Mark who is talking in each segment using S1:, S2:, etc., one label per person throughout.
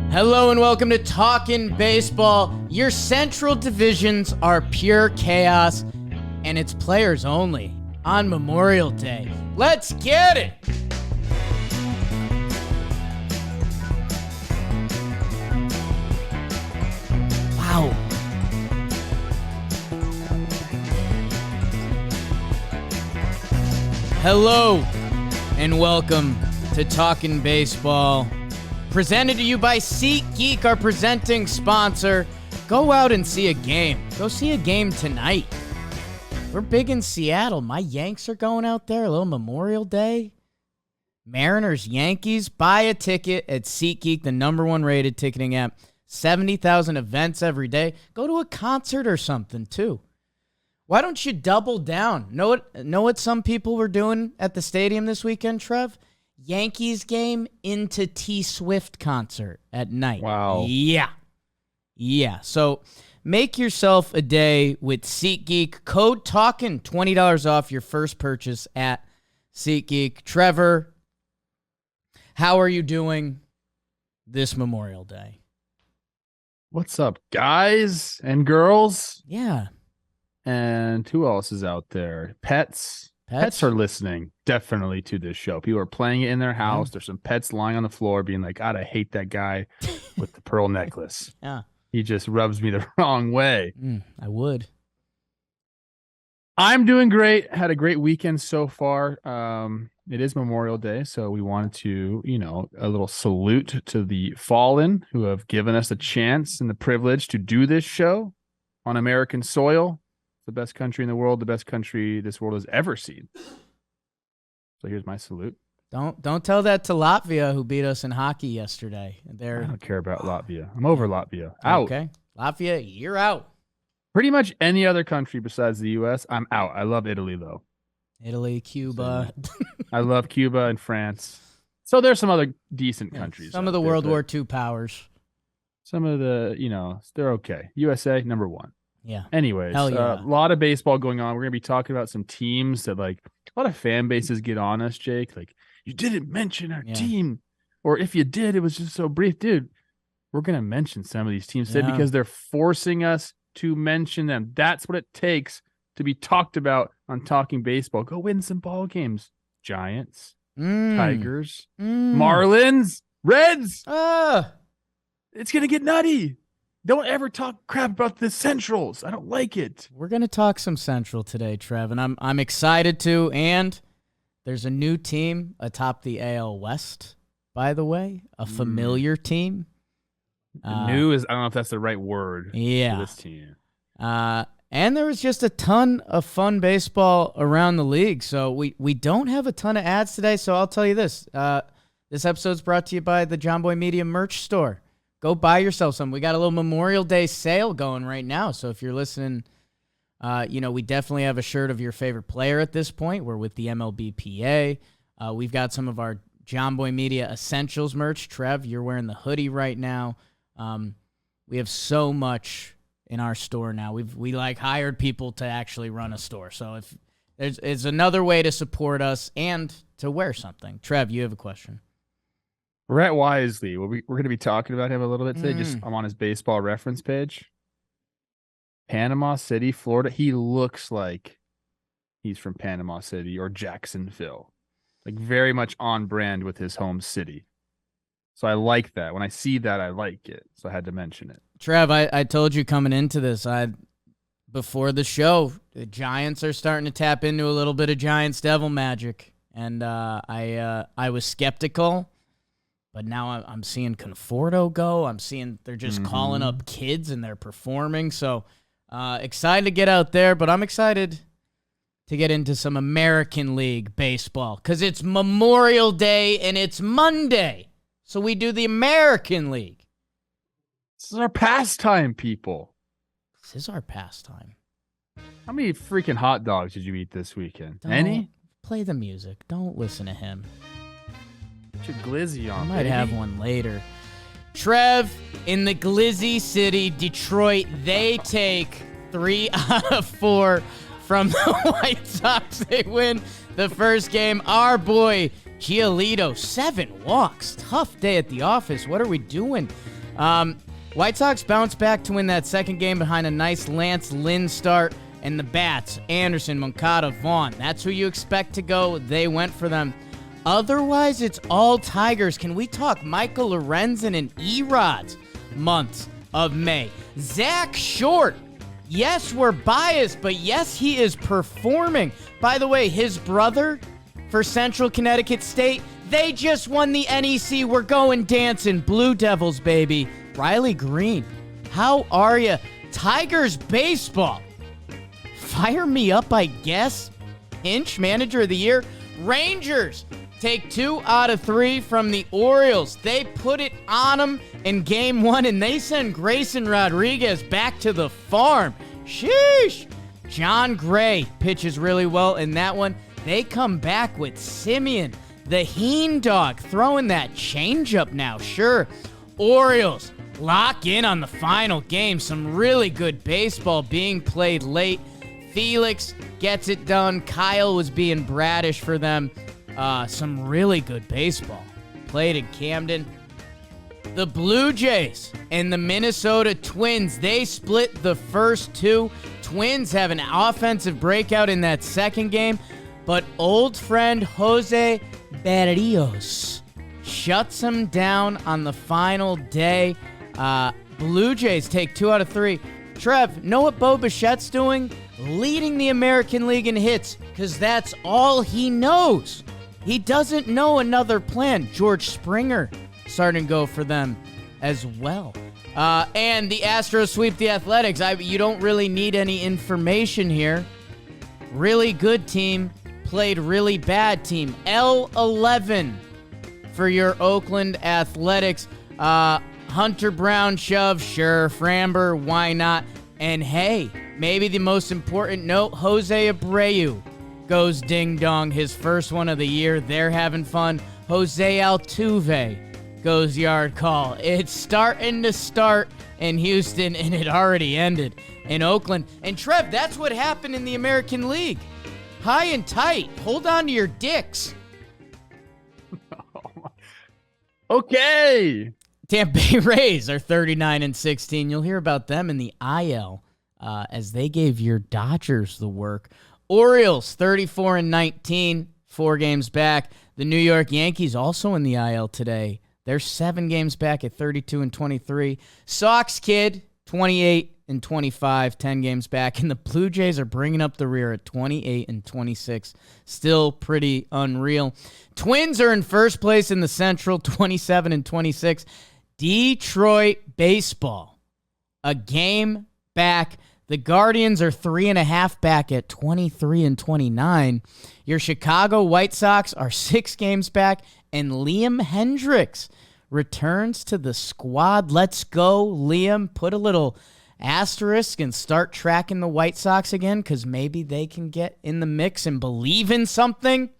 S1: Hello and welcome to Talkin' Baseball. Your Central divisions are pure chaos, and it's players only on Memorial Day. Let's get it! Wow. Hello and welcome to Talkin' Baseball. Presented to you by SeatGeek, our presenting sponsor. Go out and see a game. Go see a game tonight. We're big in Seattle. My Yanks are going out there. A little Memorial Day. Mariners, Yankees. Buy a ticket at SeatGeek, the #1 rated ticketing app. 70,000 events every day. Go to a concert or something, too. Why don't you double down? Know what some people were doing at the stadium this weekend, Trev? Yankees game into T Swift concert at night.
S2: Wow.
S1: Yeah. So make yourself a day with SeatGeek. Code TALKIN, $20 off your first purchase at SeatGeek. Trevor, how are you doing this Memorial Day?
S2: What's up, guys and girls?
S1: Yeah.
S2: And who else is out there? Pets are listening definitely to this show. People are playing it in their house. There's some pets lying on the floor being like, God, I hate that guy with the pearl necklace.
S1: Yeah.
S2: He just rubs me the wrong way.
S1: I would.
S2: I'm doing great. Had a great weekend so far. It is Memorial Day, so we wanted to, a little salute to the fallen who have given us a chance and the privilege to do this show on American soil. The best country in the world, the best country this world has ever seen. So here's my salute.
S1: Don't tell that to Latvia, who beat us in hockey yesterday.
S2: I don't care about Latvia. I'm over Latvia. Out.
S1: Okay. Latvia, you're out.
S2: Pretty much any other country besides the U.S., I'm out. I love Italy, though.
S1: Italy, Cuba.
S2: I love Cuba and France. So there's some other decent countries.
S1: Some of the World War II powers.
S2: Some of the, they're okay. USA, #1.
S1: Yeah.
S2: Anyways,
S1: yeah.
S2: A lot of baseball going on. We're going to be talking about some teams that, a lot of fan bases get on us, Jake. You didn't mention our team. Or if you did, it was just so brief. Dude, we're going to mention some of these teams today because they're forcing us to mention them. That's what it takes to be talked about on Talking Baseball. Go win some ball games. Giants, Tigers, Marlins, Reds. It's going to get nutty. Don't ever talk crap about the Centrals. I don't like it.
S1: We're going to talk some Central today, Trev, and I'm excited to. And there's a new team atop the AL West, by the way, a familiar team.
S2: New is, I don't know if that's the right word for this team.
S1: And there was just a ton of fun baseball around the league. So we don't have a ton of ads today, so I'll tell you this. This episode's brought to you by the John Boy Media merch store. Go buy yourself some. We got a little Memorial Day sale going right now. So if you're listening, we definitely have a shirt of your favorite player at this point. We're with the MLBPA. We've got some of our John Boy Media Essentials merch. Trev, you're wearing the hoodie right now. We have so much in our store now. We hired people to actually run a store. So if there's another way to support us and to wear something. Trev, you have a question.
S2: Brett Wisely, we're going to be talking about him a little bit today. I'm on his baseball reference page. Panama City, Florida. He looks like he's from Panama City or Jacksonville. Very much on brand with his home city. So I like that. When I see that, I like it. So I had to mention it.
S1: Trev, I told you coming into this, before the show, the Giants are starting to tap into a little bit of Giants devil magic. And I was skeptical. But now I'm seeing Conforto go. I'm seeing they're just calling up kids and they're performing. So excited to get out there, but I'm excited to get into some American League baseball because it's Memorial Day and it's Monday. So we do the American League.
S2: This is our pastime, people.
S1: This is our pastime.
S2: How many freaking hot dogs did you eat this weekend? Any?
S1: Play the music. Don't listen to him.
S2: Put your glizzy on,
S1: I might have one later. Trev, in the Glizzy City, Detroit, they take 3 out of 4 from the White Sox. They win the first game. Our boy, Giolito, 7 walks. Tough day at the office. What are we doing? White Sox bounced back to win that second game behind a nice Lance Lynn start, and the bats, Anderson, Moncada, Vaughn. That's who you expect to go. They went for them. Otherwise, it's all Tigers. Can we talk Michael Lorenzen and Erod's months of May? Zach Short. Yes, we're biased, but yes, he is performing. By the way, his brother for Central Connecticut State, they just won the NEC. We're going dancing. Blue Devils, baby. Riley Green, how are you? Tigers baseball. Fire me up, I guess. Hinch, manager of the year. Rangers take 2 out of 3 from the Orioles. They put it on them in game 1, and they send Grayson Rodriguez back to the farm. Sheesh. John Gray pitches really well in that one. They come back with Simeon, the Heen dog, throwing that changeup now. Sure. Orioles lock in on the final game. Some really good baseball being played late. Felix gets it done. Kyle was being bratish for them. Some really good baseball played in Camden. The Blue Jays and the Minnesota Twins, they split the first 2. Twins have an offensive breakout in that second game, but old friend Jose Berrios shuts them down on the final day. Blue Jays take 2 out of 3. Trev, know what Bo Bichette's doing? Leading the American League in hits, because that's all he knows. He doesn't know another plan. George Springer starting to go for them as well. And the Astros sweep the Athletics. You don't really need any information here. Really good team played really bad team. L11 for your Oakland Athletics. Hunter Brown shove, sure. Framber, why not? And hey, maybe the most important note, Jose Abreu goes ding-dong, his first one of the year. They're having fun. Jose Altuve goes yard call. It's starting to start in Houston, and it already ended in Oakland. And Trev, that's what happened in the American League. High and tight. Hold on to your dicks.
S2: Okay.
S1: Tampa Bay Rays are 39-16. You'll hear about them in the IL as they gave your Dodgers the work. Orioles 34-19, 4 games back. The New York Yankees also in the IL today. They're 7 games back at 32-23. Sox Kid 28-25, 10 games back. And the Blue Jays are bringing up the rear at 28-26. Still pretty unreal. Twins are in first place in the Central, 27-26. Detroit baseball, a game back. The Guardians are 3.5 back at 23-29. Your Chicago White Sox are 6 games back, and Liam Hendricks returns to the squad. Let's go, Liam. Put a little asterisk and start tracking the White Sox again, because maybe they can get in the mix and believe in something.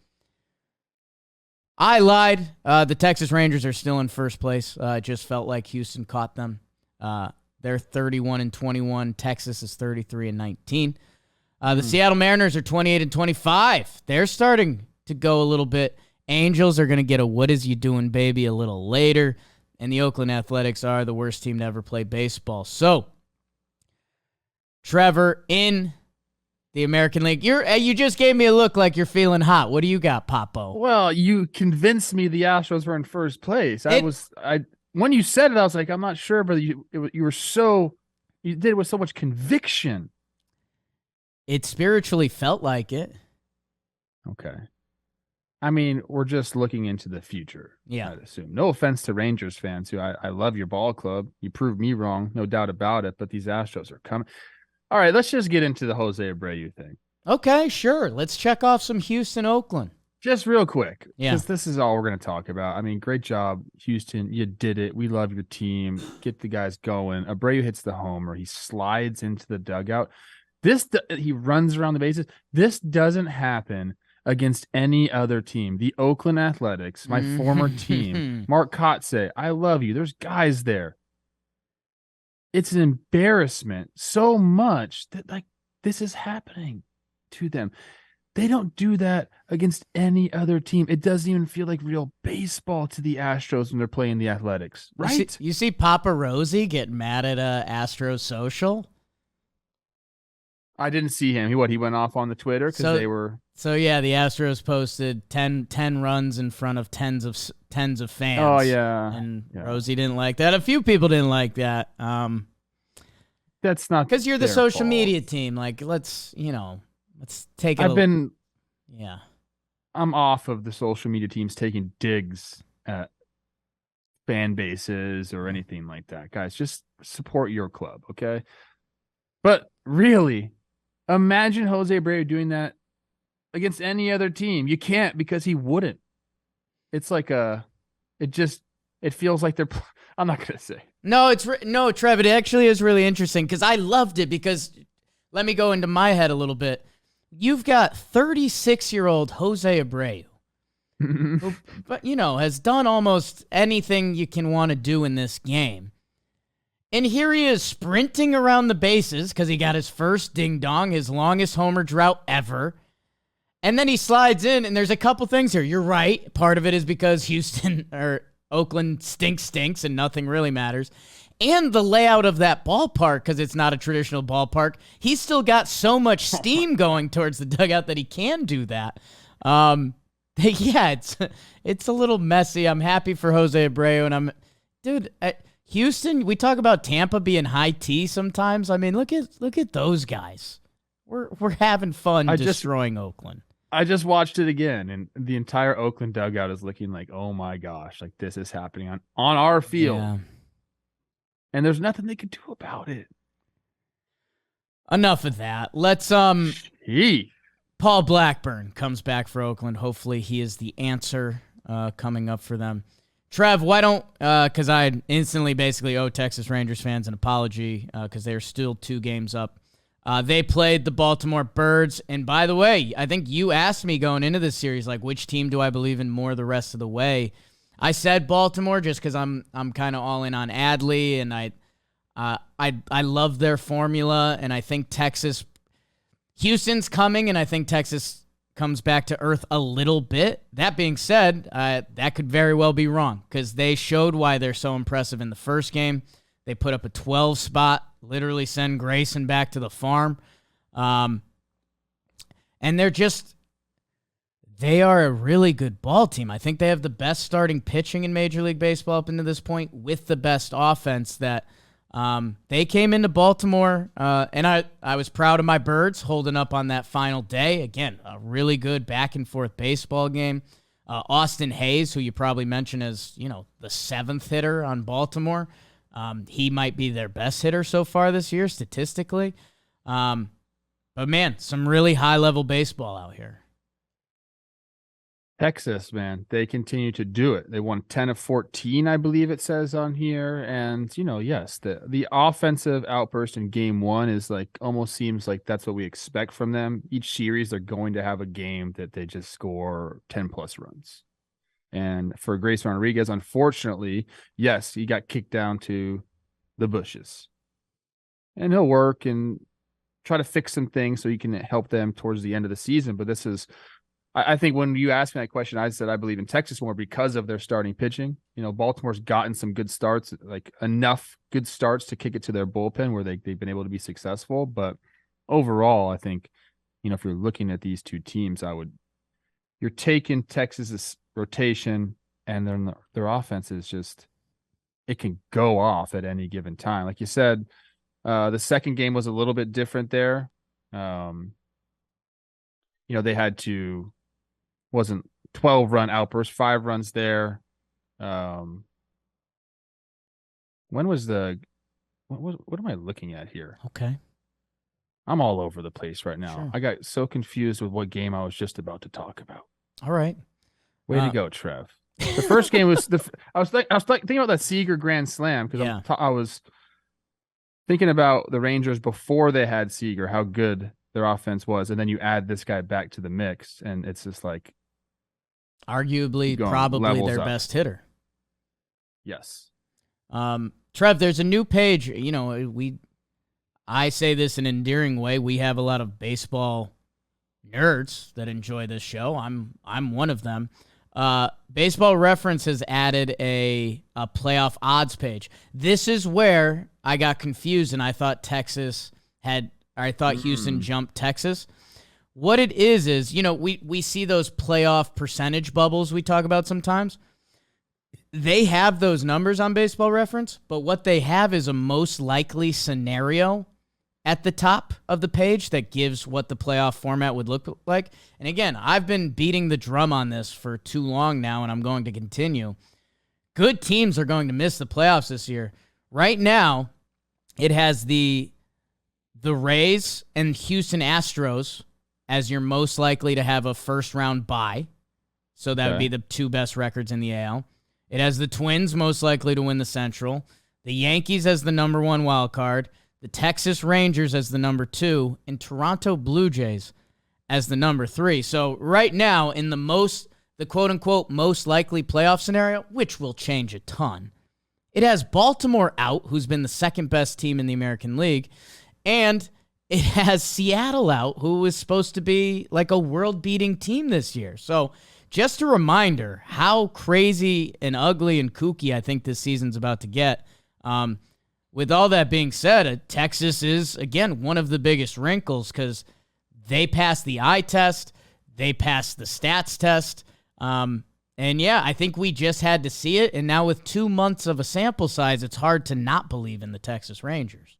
S1: I lied. The Texas Rangers are still in first place. It just felt like Houston caught them. They're 31-21. Texas is 33-19. The Seattle Mariners are 28-25. They're starting to go a little bit. Angels are going to get a "what is you doing, baby" a little later. And the Oakland Athletics are the worst team to ever play baseball. So, Trevor, in the American League, you just gave me a look like you're feeling hot. What do you got, Papo?
S2: Well, you convinced me the Astros were in first place. When you said it, I was like, I'm not sure, but you did it with so much conviction.
S1: It spiritually felt like it.
S2: Okay. I mean, we're just looking into the future.
S1: Yeah.
S2: I'd assume. No offense to Rangers fans who I love your ball club. You proved me wrong, no doubt about it, but these Astros are coming. All right, let's just get into the Jose Abreu thing.
S1: Okay, sure. Let's check off some Houston, Oakland.
S2: Just real quick,
S1: Yeah.
S2: because this is all we're going to talk about. I mean, great job, Houston. You did it. We love your team. Get the guys going. Abreu hits the homer. He slides into the dugout. He runs around the bases. This doesn't happen against any other team. The Oakland Athletics, my former team, Mark Kotze, I love you. There's guys there. It's an embarrassment so much that this is happening to them. They don't do that against any other team. It doesn't even feel like real baseball to the Astros when they're playing the Athletics, right?
S1: You see Papa Rosie get mad at Astros social?
S2: I didn't see him. He went off on the Twitter because they were.
S1: So yeah, the Astros posted 10 runs in front of tens of fans.
S2: Oh yeah,
S1: and Rosie didn't like that. A few people didn't like that.
S2: That's not
S1: because you're the social
S2: fault.
S1: media team. Like let's take it. Yeah.
S2: I'm off of the social media teams taking digs at fan bases or anything like that. Guys, just support your club, okay? But really, imagine Jose Abreu doing that against any other team. You can't because he wouldn't. It's like it feels like they're I'm not going to say.
S1: No, Trev, it actually is really interesting because I loved it because let me go into my head a little bit. You've got 36-year-old Jose Abreu, who, but has done almost anything you can want to do in this game. And here he is sprinting around the bases because he got his first ding-dong, his longest homer drought ever. And then he slides in, and there's a couple things here. You're right. Part of it is because Houston or Oakland stinks, and nothing really matters. And the layout of that ballpark, because it's not a traditional ballpark, he's still got so much steam going towards the dugout that he can do that. Yeah, it's a little messy. I'm happy for Jose Abreu, and Houston, we talk about Tampa being high T sometimes. I mean, look at those guys. We're having fun destroying Oakland.
S2: I just watched it again, and the entire Oakland dugout is looking like, oh my gosh, like this is happening on our field.
S1: Yeah.
S2: And there's nothing they can do about it.
S1: Enough of that. Let's Paul Blackburn comes back for Oakland. Hopefully he is the answer coming up for them. Trev, why don't because I instantly basically owe Texas Rangers fans an apology because they're still 2 games up. They played the Baltimore Birds, and by the way, I think you asked me going into this series, like, which team do I believe in more the rest of the way? I said Baltimore just because I'm kind of all in on Adley, and I love their formula, and I think Houston's coming, and I think Texas comes back to earth a little bit. That being said, that could very well be wrong because they showed why they're so impressive in the first game. They put up a 12 spot, literally send Grayson back to the farm, and they are a really good ball team. I think they have the best starting pitching in Major League Baseball up into this point with the best offense that they came into Baltimore. And I was proud of my Birds holding up on that final day. Again, a really good back and forth baseball game. Austin Hayes, who you probably mentioned as, the 7th hitter on Baltimore. He might be their best hitter so far this year statistically. But man, some really high level baseball out here.
S2: Texas, man, they continue to do it. They won 10 of 14, I believe it says on here. And, yes, the offensive outburst in game 1 is like almost seems like that's what we expect from them. Each series, they're going to have a game that they just score 10 plus runs. And for Grayson Rodriguez, unfortunately, yes, he got kicked down to the bushes. And he'll work and try to fix some things so he can help them towards the end of the season. But this is, I think when you asked me that question, I said I believe in Texas more because of their starting pitching. Baltimore's gotten some good starts, like enough good starts to kick it to their bullpen where they've been able to be successful. But overall, I think, if you're looking at these two teams, you're taking Texas's rotation and then their offense is just, it can go off at any given time. Like you said, the second game was a little bit different there. They had to, wasn't 12-run outburst, 5 runs there. When was what am I looking at here?
S1: Okay.
S2: I'm all over the place right now.
S1: Sure.
S2: I got so confused with what game I was just about to talk about.
S1: All right.
S2: Way to go, Trev. The first game was I was thinking about that Seager grand slam because I was thinking about the Rangers before they had Seager, how good their offense was, and then you add this guy back to the mix, and it's just like
S1: arguably probably their best hitter.
S2: Yes.
S1: Trev, there's a new page. I say this in an endearing way. We have a lot of baseball nerds that enjoy this show. I'm one of them. Baseball Reference has added a playoff odds page. This is where I got confused and I thought Houston jumped Texas. What it is, we see those playoff percentage bubbles we talk about sometimes. They have those numbers on Baseball Reference, but what they have is a most likely scenario at the top of the page that gives what the playoff format would look like. And again, I've been beating the drum on this for too long now, and I'm going to continue. Good teams are going to miss the playoffs this year. Right now, it has the Rays and Houston Astros as you're most likely to have a first-round bye. So that would be the two best records in the AL. It has the Twins most likely to win the Central. The Yankees as the number 1 wild card. The Texas Rangers as the number 2. And Toronto Blue Jays as the number 3. So right now, in the quote-unquote most likely playoff scenario, which will change a ton, it has Baltimore out, who's been the second best team in the American League. And it has Seattle out, who was supposed to be like a world-beating team this year. So just a reminder how crazy and ugly and kooky I think this season's about to get. With all that being said, Texas is, again, one of the biggest wrinkles because they passed the eye test. They passed the stats test. And, yeah, I think we just had to see it. And now with 2 months of a sample size, it's hard to not believe in the Texas Rangers.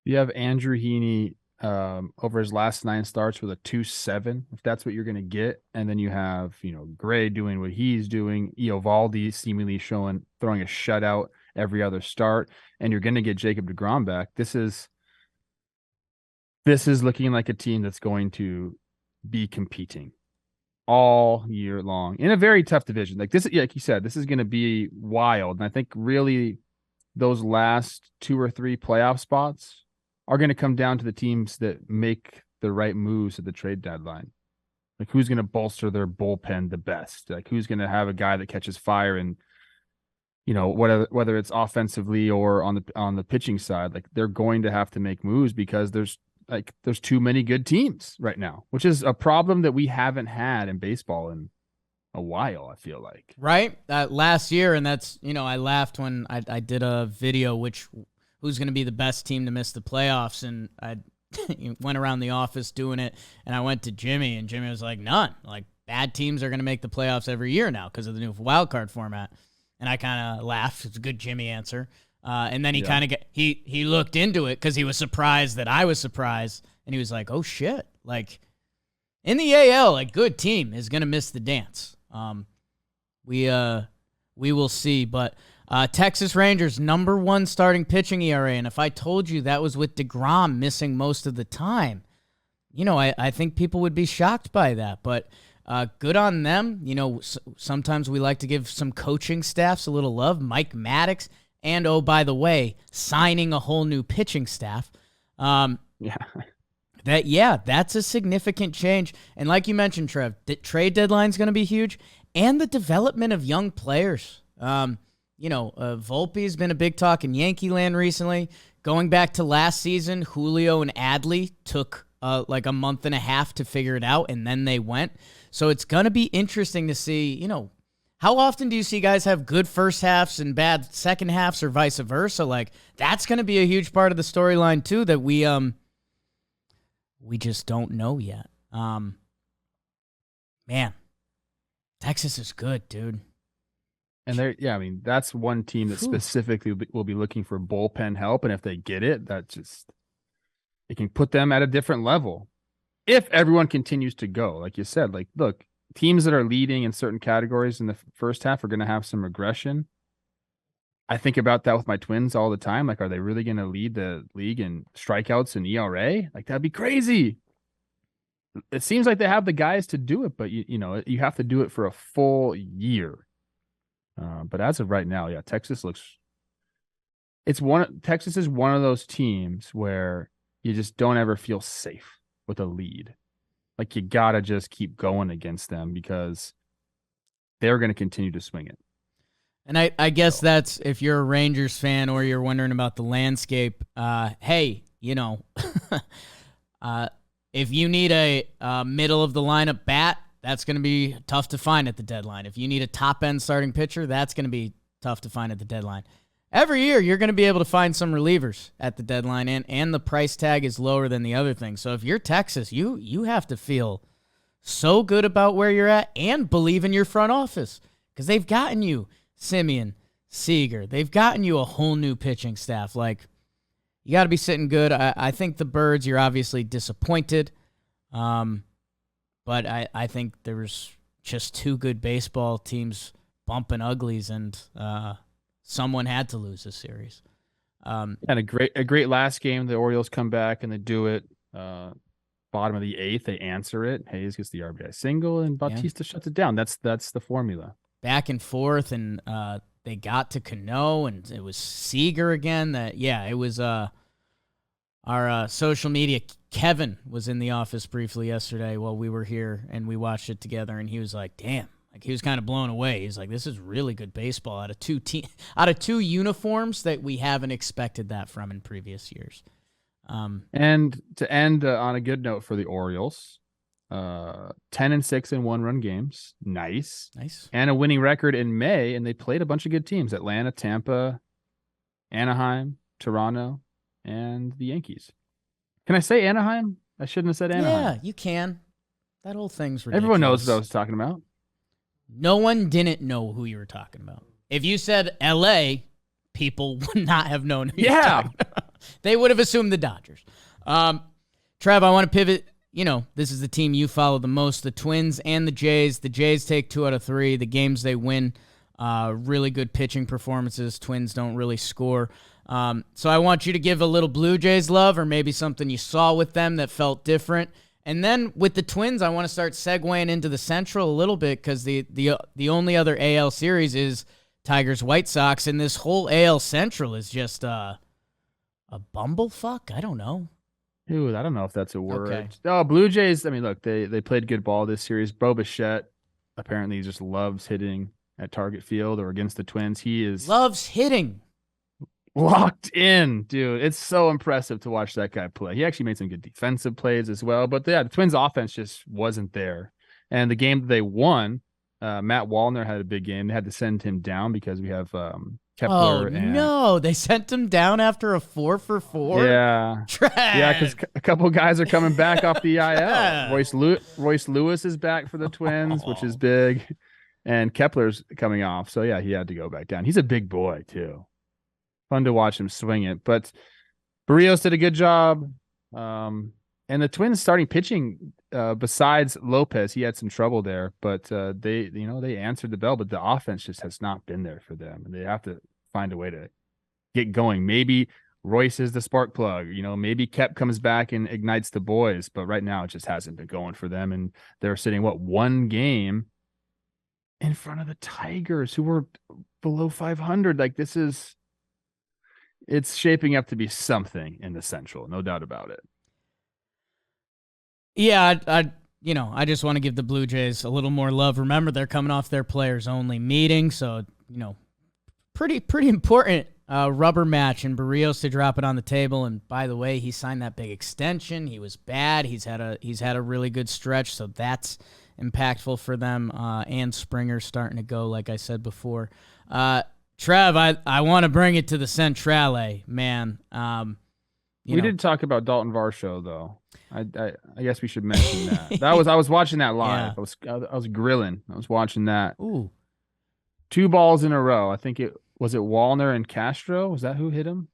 S2: You have Andrew Heaney over his last 9 starts with a 2.7, if that's what you're going to get. And then you have, Gray doing what he's doing, Eovaldi seemingly throwing a shutout every other start, and you're going to get Jacob deGrom back. This is looking like a team that's going to be competing all year long in a very tough division. Like this, like you said, this is going to be wild. And I think really those last 2 or 3 playoff spots are going to come down to the teams that make the right moves at the trade deadline. Like who's going to bolster their bullpen the best? Like who's going to have a guy that catches fire and, whether it's offensively or on the pitching side, like they're going to have to make moves because there's too many good teams right now, which is a problem that we haven't had in baseball in a while, I feel like.
S1: Right? Last year, and that's, I laughed when I did a video, who's going to be the best team to miss the playoffs, and I went around the office doing it, and I went to Jimmy, and Jimmy was like, none. Like, bad teams are going to make the playoffs every year now because of the new wild card format. And I kind of laughed. It's a good Jimmy answer. And then he kind of he looked into it because he was surprised that I was surprised, and he was like, oh, shit. Like, in the AL, a good team is going to miss the dance. We will see, but Texas Rangers, number 1 starting pitching ERA, and if I told you that was with deGrom missing most of the time, I think people would be shocked by that, but good on them. Sometimes we like to give some coaching staffs a little love. Mike Maddox, and oh, by the way, signing a whole new pitching staff. That's a significant change, and like you mentioned, Trev, the trade deadline's going to be huge, and the development of young players. Volpe's been a big talk in Yankee land recently. Going back to last season, Julio and Adley took like a month and a half to figure it out, and then they went. So it's going to be interesting to see, how often do you see guys have good first halves and bad second halves or vice versa? Like, that's going to be a huge part of the storyline, too, that we just don't know yet. Man, Texas is good, dude.
S2: And that's one team that specifically will be looking for bullpen help. And if they get it, it can put them at a different level. If everyone continues to go, like you said, like, look, teams that are leading in certain categories in the first half are going to have some regression. I think about that with my Twins all the time. Like, are they really going to lead the league in strikeouts and ERA? Like, that'd be crazy. It seems like they have the guys to do it, but you have to do it for a full year. But as of right now, Texas is one of those teams where you just don't ever feel safe with a lead. Like, you gotta just keep going against them because they're going to continue to swing it.
S1: And I guess that's, if you're a Rangers fan or you're wondering about the landscape, hey, If you need a middle of the lineup bat, that's going to be tough to find at the deadline. If you need a top end starting pitcher, that's going to be tough to find at the deadline. Every year, you're going to be able to find some relievers at the deadline, and the price tag is lower than the other things. So if you're Texas, you have to feel so good about where you're at and believe in your front office because they've gotten you Simeon, Seager. They've gotten you a whole new pitching staff. Like, you got to be sitting good. I think the Birds, you're obviously disappointed, but I think there was just two good baseball teams bumping uglies, and someone had to lose this series.
S2: And a great last game. The Orioles come back and they do it. Bottom of the 8th, they answer it. Hayes gets the RBI single, and Bautista shuts it down. That's the formula.
S1: Back and forth, and they got to Cano, and it was Seager again. It was our social media. Kevin was in the office briefly yesterday while we were here, and we watched it together, and he was like, damn. Like, he was kind of blown away. He's like, this is really good baseball out of two uniforms that we haven't expected that from in previous years.
S2: And to end on a good note for the Orioles, 10-6 in one-run games. Nice. And a winning record in May, and they played a bunch of good teams: Atlanta, Tampa, Anaheim, Toronto, and the Yankees. Can I say Anaheim? I shouldn't have said Anaheim.
S1: Yeah, you can. That whole thing's ridiculous.
S2: Everyone knows what I was talking about.
S1: No one didn't know who you were talking about. If you said L.A., people would not have known who you were talking about. They would have assumed the Dodgers. Trev, I want to pivot. You know, this is the team you follow the most, the Twins and the Jays. The Jays take 2 out of 3. The games they win, really good pitching performances. Twins don't really score. So I want you to give a little Blue Jays love, or maybe something you saw with them that felt different. And then with the Twins, I want to start segueing into the Central a little bit, because the only other AL series is Tigers-White Sox, and this whole AL Central is just a bumblefuck? I don't know.
S2: Dude, I don't know if that's a word.
S1: Okay.
S2: Oh, Blue Jays, I mean, look, they played good ball this series. Bo Bichette apparently just loves hitting at target field or against the Twins. He
S1: loves hitting.
S2: Locked in, dude. It's so impressive to watch that guy play. He actually made some good defensive plays as well. But the Twins offense just wasn't there. And the game that they won, Matt Wallner had a big game. They had to send him down because we have Kepler.
S1: No, they sent him down after a 4-for-4.
S2: Yeah,
S1: Trash.
S2: Yeah, because a couple of guys are coming back off the IL. Royce Lewis is back for the Twins, which is big, and Kepler's coming off. So yeah, he had to go back down. He's a big boy too. Fun to watch him swing it. But Barrios did a good job. And the Twins starting pitching, besides Lopez, he had some trouble there, but they answered the bell, but the offense just has not been there for them. And they have to find a way to get going. Maybe Royce is the spark plug, maybe Kep comes back and ignites the boys, but right now it just hasn't been going for them. And they're sitting, one game in front of the Tigers, who were below 500. Like, it's shaping up to be something in the Central, no doubt about it.
S1: Yeah, I just want to give the Blue Jays a little more love. Remember, they're coming off their players-only meeting, so, pretty important rubber match, and Barrios to drop it on the table. And by the way, he signed that big extension. He was bad. He's had a really good stretch, so that's impactful for them. And Springer's starting to go, like I said before. Trev, I want to bring it to the Centrale, man.
S2: We did talk about Dalton Varsho, though. I guess we should mention that. I was watching that live. Yeah. I was grilling. I was watching that.
S1: Ooh.
S2: 2 balls in a row. I think it was Wallner and Castro. Was that who hit him?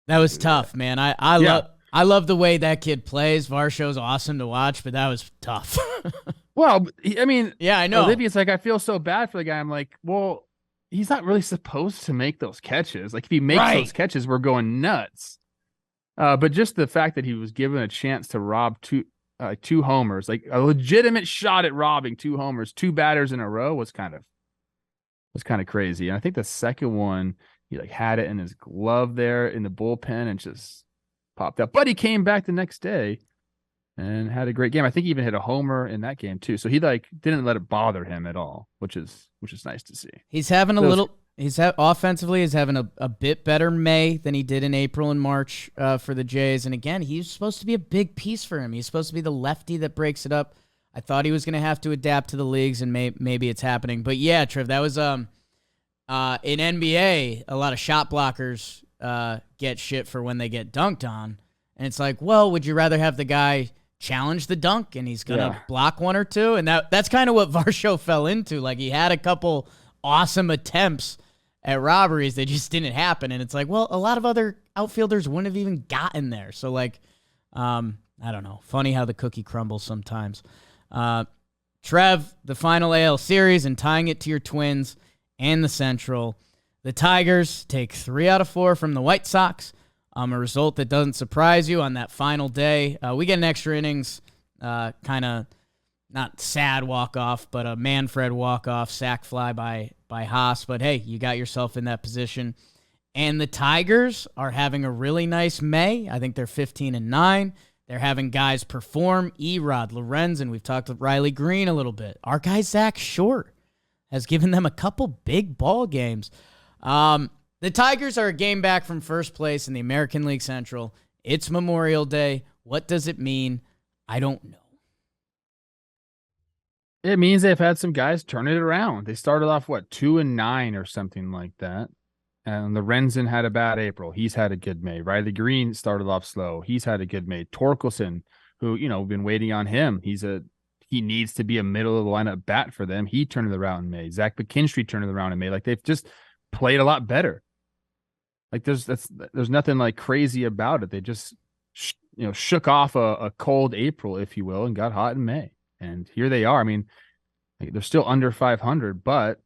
S1: That was tough, man. I love the way that kid plays. Varsho's awesome to watch, but that was tough.
S2: Well, I mean,
S1: yeah, I know.
S2: Olivia's like, I feel so bad for the guy. I'm like, well, he's not really supposed to make those catches. Like, if he makes those catches, we're going nuts. But just the fact that he was given a chance to rob two homers, like a legitimate shot at robbing 2 homers, 2 batters in a row, was kind of crazy. And I think the second one, he had it in his glove there in the bullpen and just popped up. But he came back the next day and had a great game. I think he even hit a homer in that game too. So he didn't let it bother him at all, which is nice to see.
S1: He's having a little Offensively, he's having a bit better May than he did in April and March for the Jays. And again, he's supposed to be a big piece for him. He's supposed to be the lefty that breaks it up. I thought he was going to have to adapt to the leagues, and maybe it's happening. But yeah, Trev, that was in NBA, a lot of shot blockers get shit for when they get dunked on. And it's like, well, would you rather have the guy challenge the dunk and he's going to block one or two? And that's kind of what Varsho fell into. Like, he had a couple awesome attempts at robberies. They just didn't happen. And it's like, well, a lot of other outfielders wouldn't have even gotten there. So, like, I don't know. Funny how the cookie crumbles sometimes. Trev, the final AL series and tying it to your Twins and the Central. The Tigers take 3 out of 4 from the White Sox. A result that doesn't surprise you on that final day. We get an extra innings, kind of not sad walk-off, but a Manfred walk-off, sac fly by Haas. But, hey, you got yourself in that position. And the Tigers are having a really nice May. I think they're 15-9. They're having guys perform. Erod, Lorenzen, we've talked with Riley Green a little bit. Our guy Zach Short has given them a couple big ball games. The Tigers are a game back from first place in the American League Central. It's Memorial Day. What does it mean? I don't know.
S2: It means they've had some guys turn it around. They started off, 2-9 or something like that. And Lorenzen had a bad April. He's had a good May. Riley Green started off slow. He's had a good May. Torkelson, who, we've been waiting on him. He needs to be a middle of the lineup bat for them. He turned it around in May. Zach McKinstry turned it around in May. Like, they've just played a lot better. Like, there's nothing like crazy about it. They just shook off a cold April, if you will, and got hot in May. And here they are. I mean, they're still under 500, but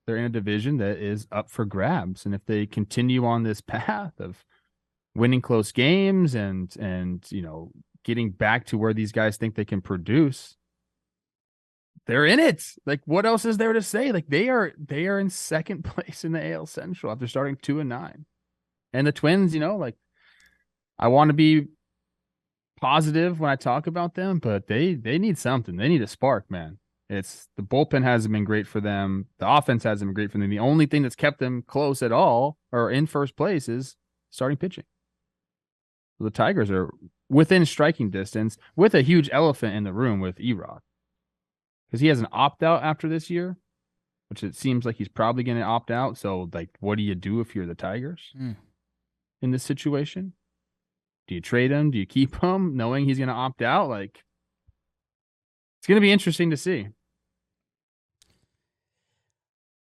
S2: they're in a division that is up for grabs. And if they continue on this path of winning close games and getting back to where these guys think they can produce, they're in it. Like, what else is there to say? Like, they are in second place in the AL Central after starting 2-9. And the Twins, I want to be positive when I talk about them, but they need something. They need a spark, man. It's the bullpen hasn't been great for them. The offense hasn't been great for them. The only thing that's kept them close at all or in first place is starting pitching. The Tigers are within striking distance with a huge elephant in the room with Erod. Because he has an opt-out after this year, which it seems like he's probably going to opt out. So, like, what do you do if you're the Tigers in this situation? Do you trade him? Do you keep him knowing he's going to opt out? Like, it's going to be interesting to see.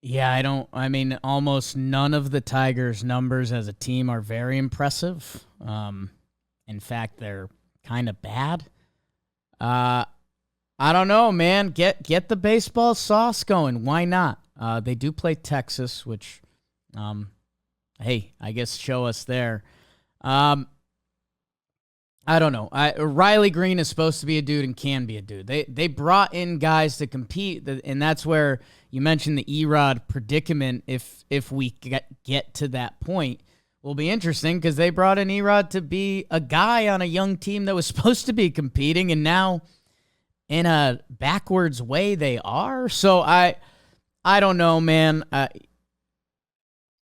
S1: Yeah, almost none of the Tigers' numbers as a team are very impressive. In fact, they're kind of bad. I don't know, man. Get the baseball sauce going. Why not? They do play Texas, which, hey, I guess show us there. I don't know. Riley Green is supposed to be a dude and can be a dude. They brought in guys to compete, and that's where you mentioned the Erod predicament. If we get to that point, will be interesting because they brought in Erod to be a guy on a young team that was supposed to be competing, and now in a backwards way they are. So I don't know, man.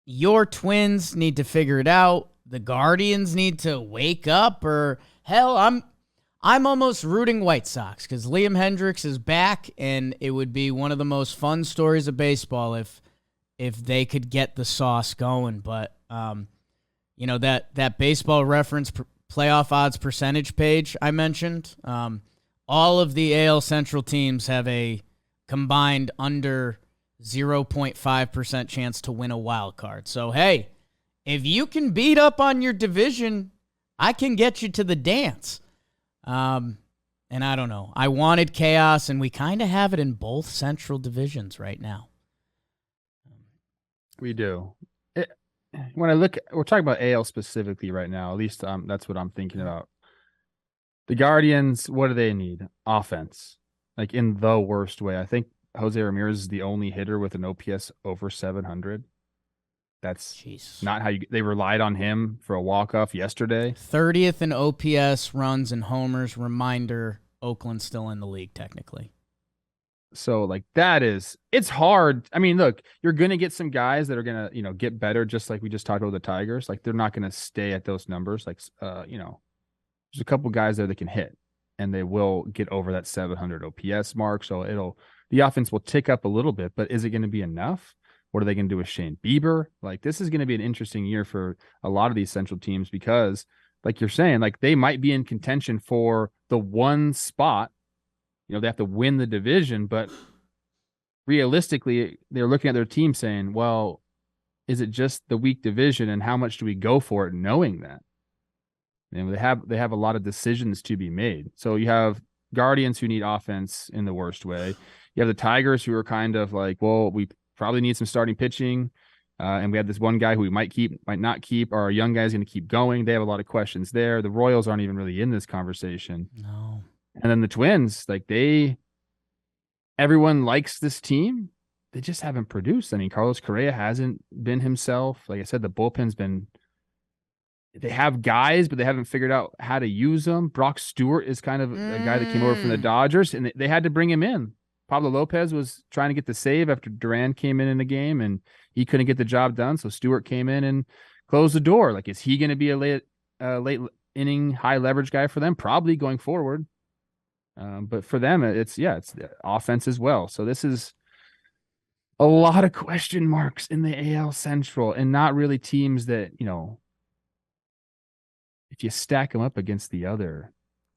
S1: Your Twins need to figure it out. The Guardians need to wake up, or hell, I'm almost rooting White Sox because Liam Hendricks is back, and it would be one of the most fun stories of baseball if they could get the sauce going. But that baseball reference playoff odds percentage page I mentioned, all of the AL Central teams have a combined under 0.5% chance to win a wild card. So hey, if you can beat up on your division, I can get you to the dance. And I don't know. I wanted chaos, and we kind of have it in both Central divisions right now.
S2: We do. When I look, we're talking about AL specifically right now. At least that's what I'm thinking about. The Guardians, what do they need? Offense. Like, in the worst way. I think Jose Ramirez is the only hitter with an OPS over 700. That's not how they relied on him for a walk-off yesterday.
S1: 30th in OPS, runs, and homers. Reminder, Oakland's still in the league, technically.
S2: So like it's hard. I mean, look, you're gonna get some guys that are gonna, get better, just like we just talked about the Tigers. Like they're not gonna stay at those numbers. Like there's a couple guys there that can hit and they will get over that 700 OPS mark. So the offense will tick up a little bit, but is it going to be enough? What are they going to do with Shane Bieber? Like this is going to be an interesting year for a lot of these Central teams because like you're saying, like they might be in contention for the one spot. They have to win the division, but realistically, they're looking at their team saying, well, is it just the weak division and how much do we go for it knowing that? And they have a lot of decisions to be made. So you have Guardians who need offense in the worst way. You have the Tigers who are kind of like, well, we probably need some starting pitching. And we have this one guy who we might keep, might not keep. Our young guy's going to keep going. They have a lot of questions there. The Royals aren't even really in this conversation.
S1: No.
S2: And then the Twins, like everyone likes this team. They just haven't produced. I mean, Carlos Correa hasn't been himself. Like I said, the bullpen's been, they have guys, but they haven't figured out how to use them. Brock Stewart is kind of a guy that came over from the Dodgers, and they had to bring him in. Pablo Lopez was trying to get the save after Duran came in the game, and he couldn't get the job done. So Stewart came in and closed the door. Like, is he going to be a late inning, high leverage guy for them? Probably going forward. But for them, it's the offense as well. So this is a lot of question marks in the AL Central, and not really teams that, if you stack them up against the other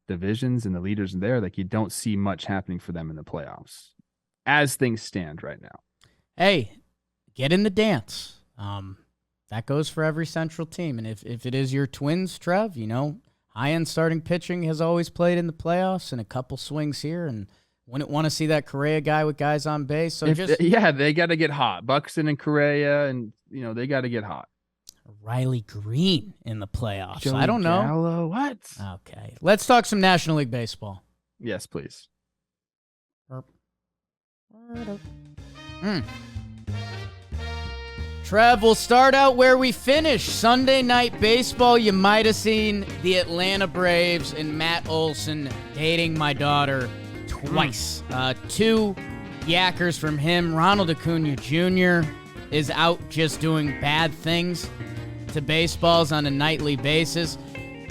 S2: divisions and the leaders in there, like you don't see much happening for them in the playoffs as things stand right now.
S1: Hey, get in the dance. That goes for every Central team. And if it is your Twins, Trev, high-end starting pitching has always played in the playoffs and a couple swings here, and wouldn't want to see that Correa guy with guys on base. So
S2: they got to get hot. Buxton and Correa, and they got to get hot.
S1: Riley Green in the playoffs.
S2: Joey
S1: I don't know.
S2: Gallo, what?
S1: Okay, let's talk some National League baseball.
S2: Yes, please.
S1: Trev, we'll start out where we finished. Sunday Night Baseball, you might have seen the Atlanta Braves and Matt Olson dating my daughter twice. 2 yackers from him. Ronald Acuna Jr. is out just doing bad things to baseballs on a nightly basis.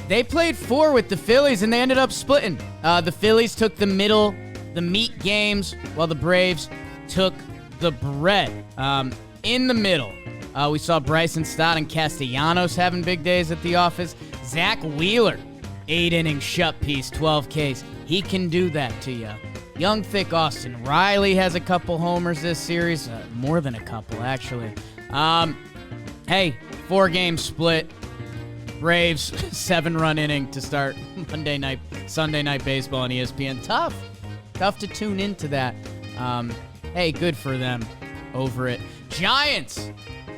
S1: They played 4 with the Phillies, and they ended up splitting. The Phillies took the meat games, while the Braves took the bread. In the middle, we saw Bryson Stott and Castellanos having big days at the office. Zack Wheeler, 8-inning shut piece, 12 Ks. He can do that to you. Young, thick Austin Riley has a couple homers this series. More than a couple, actually. Hey, 4-game split. Braves, 7-run inning to start Sunday Night Baseball on ESPN. Tough to tune into that. Hey, good for them over it. Giants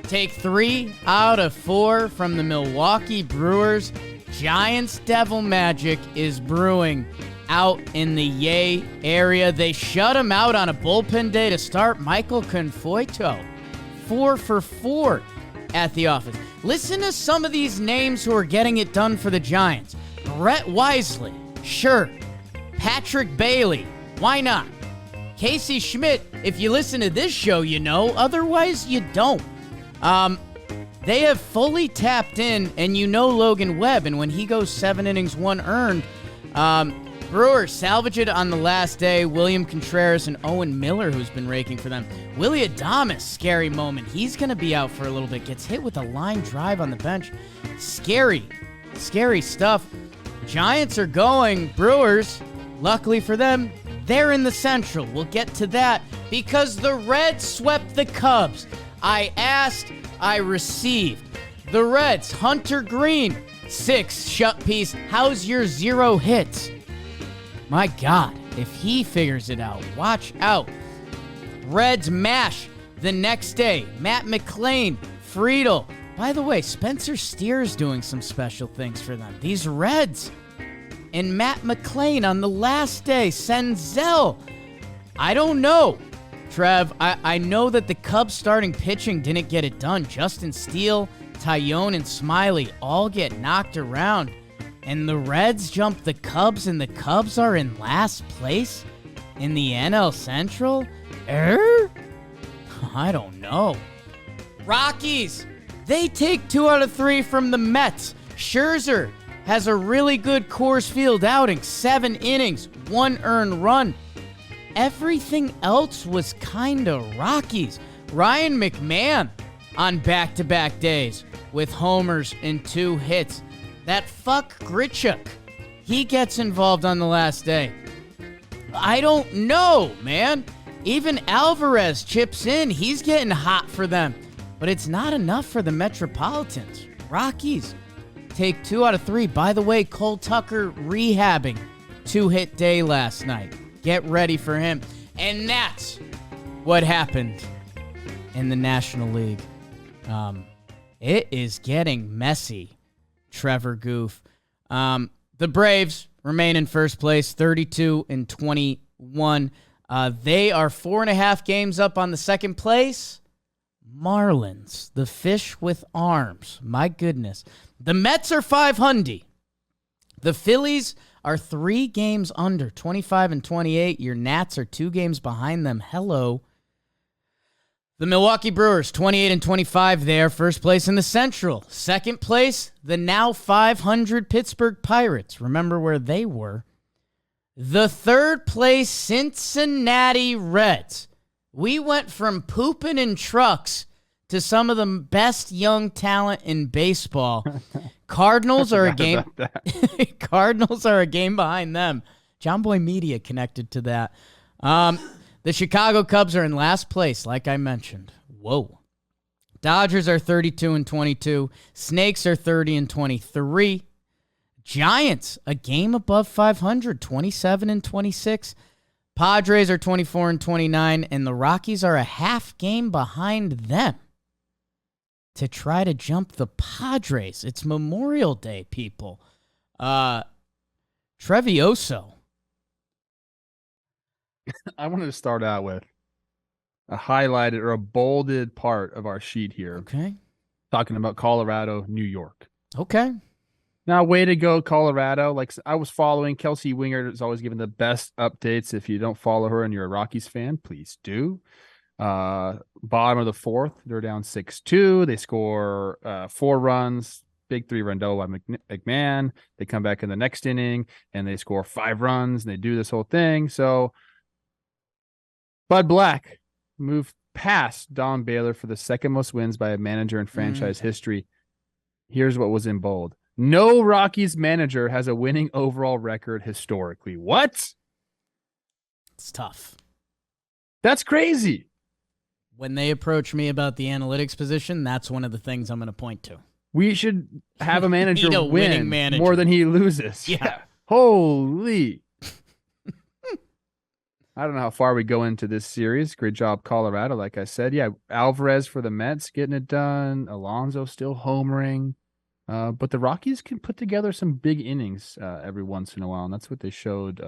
S1: take 3 out of 4 from the Milwaukee Brewers. Giants devil magic is brewing out in the Yay area. They shut him out on a bullpen day to start Michael Conforto. 4 for 4 at the office. Listen to some of these names who are getting it done for the Giants. Brett Wisely, sure. Patrick Bailey, why not? Casey Schmidt, if you listen to this show, you know. Otherwise, you don't. They have fully tapped in, and Logan Webb, and when he goes 7 innings, 1 earned, Brewers salvage it on the last day. William Contreras and Owen Miller, who's been raking for them. Willie Adames, scary moment. He's going to be out for a little bit. Gets hit with a line drive on the bench. Scary stuff. Giants are going. Brewers, luckily for them, they're in the Central. We'll get to that because the Reds swept the Cubs. I asked, I received. The Reds, Hunter Green, 6 shut piece. How's your 0 hits? My God, if he figures it out, watch out. Reds mash the next day. Matt McClain, Friedel. By the way, Spencer Steer's doing some special things for them. These Reds. And Matt McClain on the last day. Senzel. I don't know. Trev, I know that the Cubs starting pitching didn't get it done. Justin Steele, Tyone, and Smiley all get knocked around. And the Reds jump the Cubs, and the Cubs are in last place? in the NL Central? I don't know. Rockies, they take 2 out of 3 from the Mets. Scherzer has a really good Coors Field outing, 7 innings, 1 earned run. Everything else was kinda Rockies. Ryan McMahon on back-to-back days with homers and 2 hits. That fuck Grichuk, he gets involved on the last day. I don't know, man. Even Alvarez chips in. He's getting hot for them. But it's not enough for the Metropolitans. Rockies take 2 out of 3. By the way, Cole Tucker rehabbing. 2-hit day last night. Get ready for him. And that's what happened in the National League. It is getting messy, Trevor Goof. The Braves remain in first place, 32-21. They are 4.5 games up on the second place. Marlins, the fish with arms. My goodness. The Mets are 500. The Phillies are 3 games under, 25-28. Your Nats are 2 games behind them. Hello. The Milwaukee Brewers, 28-25 there, first place in the Central. Second place, the now 500 Pittsburgh Pirates. Remember where they were. The third place, Cincinnati Reds. We went from pooping in trucks to some of the best young talent in baseball. Cardinals are a game. Cardinals are a game behind them. John Boy Media connected to that. The Chicago Cubs are in last place, like I mentioned. Whoa. Dodgers are 32-22. Snakes are 30-23. Giants, a game above 500, 27-26. Padres are 24-29, and the Rockies are a half game behind them to try to jump the Padres. It's Memorial Day, people. Trevioso.
S2: I wanted to start out with a highlighted or a bolded part of our sheet here.
S1: Okay.
S2: Talking about Colorado, New York.
S1: Okay.
S2: Now, way to go, Colorado. Like I was following, Kelsey Wingert is always giving the best updates. If you don't follow her and you're a Rockies fan, please do. Bottom of the 4th, they're down 6-2. They score 4 runs, big 3-run double by McMahon. They come back in the next inning and they score 5 runs and they do this whole thing. So Bud Black moved past Don Baylor for the second most wins by a manager in franchise history. Here's what was in bold. No Rockies manager has a winning overall record historically. What?
S1: It's tough.
S2: That's crazy.
S1: When they approach me about the analytics position, that's one of the things I'm going to point to.
S2: We should have a manager
S1: a
S2: win
S1: winning manager.
S2: more than he loses.
S1: Yeah.
S2: Holy. I don't know how far we go into this series. Great job, Colorado. Like I said, yeah, Alvarez for the Mets getting it done. Alonso still homering. But the Rockies can put together some big innings every once in a while, and that's what they showed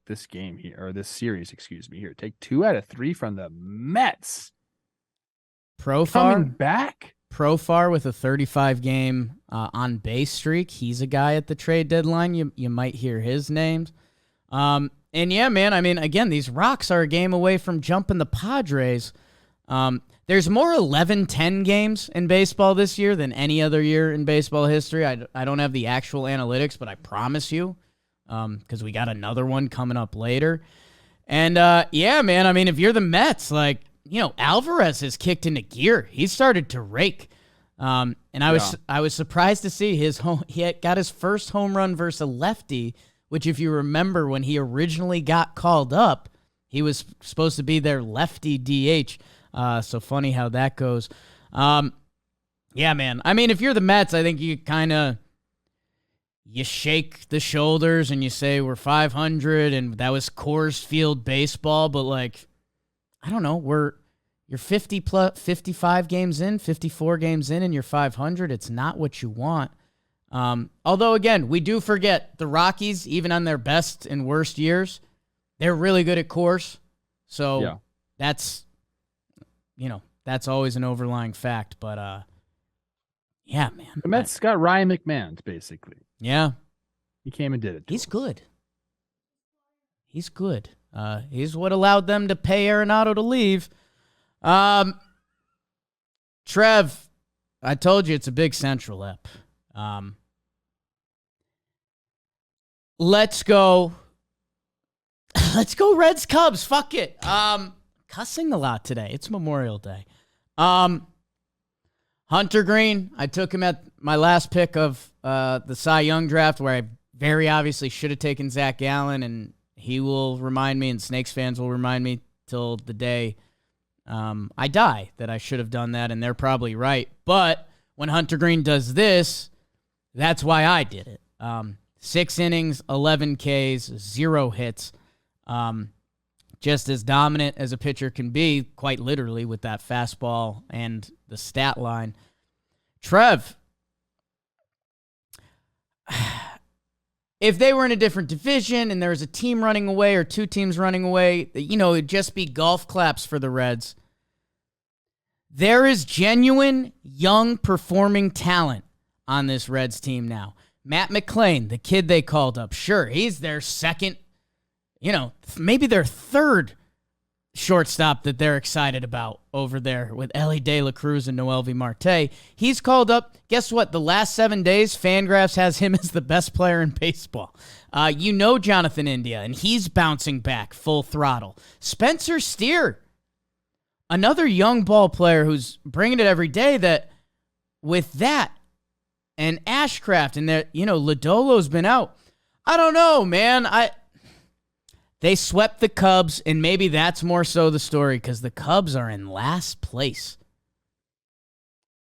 S2: this game here, or this series, excuse me, here. Take 2 out of 3 from the Mets. Coming back?
S1: Profar with a 35-game on base streak. He's a guy at the trade deadline. You might hear his names. And yeah, man, I mean, again, these Rocks are a game away from jumping the Padres. There's more 11-10 games in baseball this year than any other year in baseball history. I don't have the actual analytics, but I promise you, because we got another one coming up later. And yeah, man, I mean, if you're the Mets, like, you know, Alvarez has kicked into gear. He started to rake. And I was surprised to see he got his first home run versus a lefty, which if you remember when he originally got called up, he was supposed to be their lefty DH. So funny how that goes. Yeah, man. I mean, if you're the Mets, I think you shake the shoulders and you say we're 500 and that was Coors Field baseball, but like, I don't know, you're 55 games in, 54 games in, and you're 500. It's not what you want. Although again, we do forget the Rockies, even on their best and worst years, they're really good at Coors. So
S2: yeah.
S1: That's always an overlying fact, but yeah, man.
S2: The Mets got Ryan McMahon, basically.
S1: Yeah.
S2: He came and did it.
S1: He's good. He's good. He's what allowed them to pay Arenado to leave. Trev, I told you it's a big Central ep. Let's go. Let's go Reds Cubs. Fuck it. Cussing a lot today. It's Memorial Day. Hunter Green, I took him at my last pick of the Cy Young draft, where I very obviously should have taken Zach Gallen, and he will remind me, and Snakes fans will remind me till the day I die that I should have done that, and they're probably right. But when Hunter Green does this, that's why I did it. 6 innings, 11 Ks, 0 hits. Just as dominant as a pitcher can be, quite literally, with that fastball and the stat line. Trev, if they were in a different division and there was a team running away or 2 teams running away, it'd just be golf claps for the Reds. There is genuine, young, performing talent on this Reds team now. Matt McClain, the kid they called up, sure, he's their second, maybe their third shortstop that they're excited about over there with Ellie De La Cruz and Noelvi Marte. He's called up. Guess what? The last 7 days, Fangraphs has him as the best player in baseball. Jonathan India, and he's bouncing back full throttle. Spencer Steer, another young ball player who's bringing it every day, that with that and Ashcraft and that, Lodolo's been out. I don't know, man. They swept the Cubs, and maybe that's more so the story, because the Cubs are in last place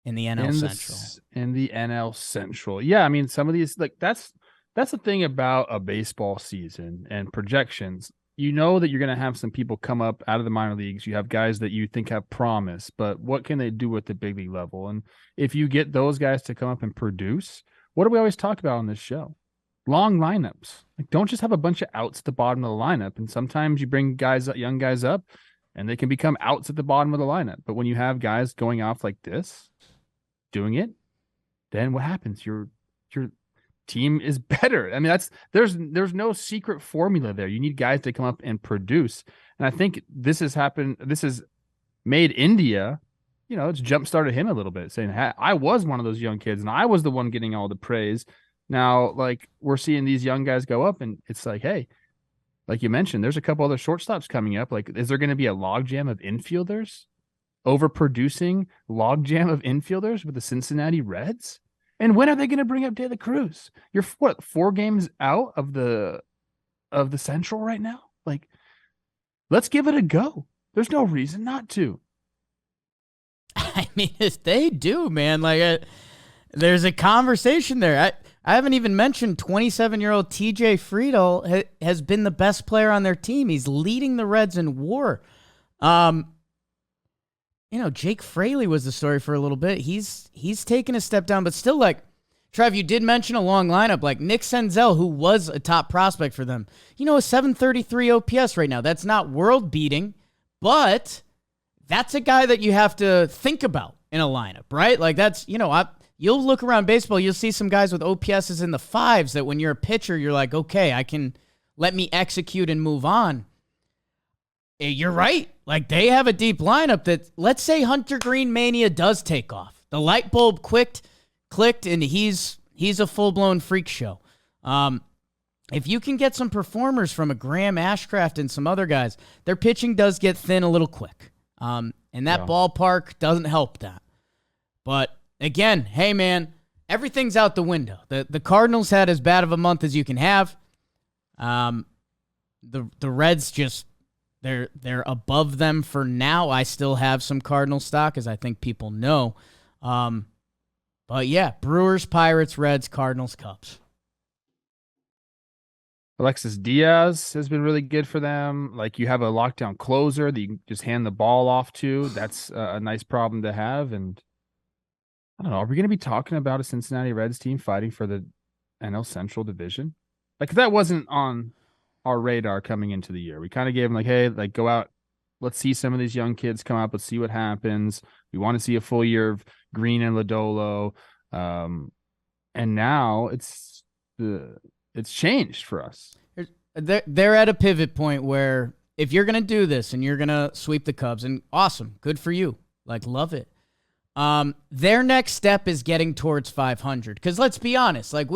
S1: in the NL Central.
S2: In the NL Central. Yeah, I mean, some of these, that's the thing about a baseball season and projections. You know that you're going to have some people come up out of the minor leagues. You have guys that you think have promise, but what can they do at the big league level? And if you get those guys to come up and produce, what do we always talk about on this show? Long lineups. Don't just have a bunch of outs at the bottom of the lineup. And sometimes you bring young guys up, and they can become outs at the bottom of the lineup. But when you have guys going off like this, doing it, then what happens? Your team is better. I mean, there's no secret formula there. You need guys to come up and produce. And I think this has happened. This has made India, it's jump-started him a little bit, saying, hey, I was one of those young kids, and I was the one getting all the praise. Now, we're seeing these young guys go up, and it's like, hey, like you mentioned, there's a couple other shortstops coming up. Is there going to be a logjam of infielders? Overproducing logjam of infielders with the Cincinnati Reds? And when are they going to bring up De La Cruz? You're 4 games out of the Central right now? Let's give it a go. There's no reason not to.
S1: I mean, if they do, man, there's a conversation there. I haven't even mentioned 27-year-old TJ Friedel has been the best player on their team. He's leading the Reds in WAR. Jake Fraley was the story for a little bit. He's taken a step down, but still, Trev, you did mention a long lineup, Nick Senzel, who was a top prospect for them. A 733 OPS right now. That's not world-beating, but that's a guy that you have to think about in a lineup, right? That's, you'll look around baseball, you'll see some guys with OPSs in the 5s that when you're a pitcher, you're like, okay, I can let me execute and move on. You're right. They have a deep lineup that, let's say Hunter Green mania does take off. The light bulb clicked, and he's a full-blown freak show. If you can get some performers from a Graham Ashcraft and some other guys, their pitching does get thin a little quick. And that ballpark doesn't help that. But again, hey, man, everything's out the window. The Cardinals had as bad of a month as you can have. The Reds just, they're above them for now. I still have some Cardinal stock, as I think people know. But yeah, Brewers, Pirates, Reds, Cardinals, Cubs.
S2: Alexis Diaz has been really good for them. You have a lockdown closer that you can just hand the ball off to. That's a nice problem to have. And I don't know, are we going to be talking about a Cincinnati Reds team fighting for the NL Central Division? That wasn't on our radar coming into the year. We kind of gave them hey, go out. Let's see some of these young kids come up. Let's see what happens. We want to see a full year of Green and Lodolo. And now it's changed for us.
S1: They're at a pivot point where if you're gonna do this and you're gonna sweep the Cubs, and awesome, good for you. Like, love it. Their next step is getting towards 500. Because let's be honest, like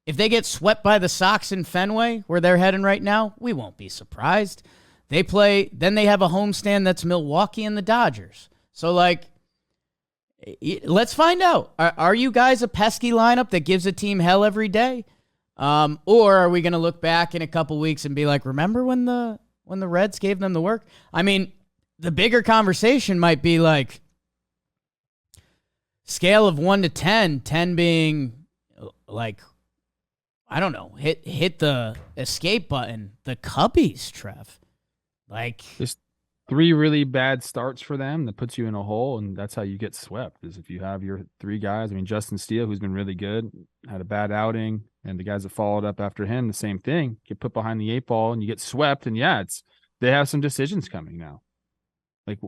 S1: if they get swept by the Sox in Fenway, where they're heading right now, we won't be surprised. Then they have a homestand that's Milwaukee and the Dodgers. So, like, let's find out. Are you guys a pesky lineup that gives a team hell every day? Or are we going to look back in a couple weeks and be like, remember when the Reds gave them the work? I mean, the bigger conversation might be like scale of 1 to 10, 10 being like, I don't know, hit the escape button. The Cubbies, Trev. Like,
S2: just 3 really bad starts for them that puts you in a hole, and that's how you get swept, is if you have your 3 guys. I mean, Justin Steele, who's been really good, had a bad outing, and the guys that followed up after him, the same thing. Get put behind the 8 ball, and you get swept, and they have some decisions coming now. Like,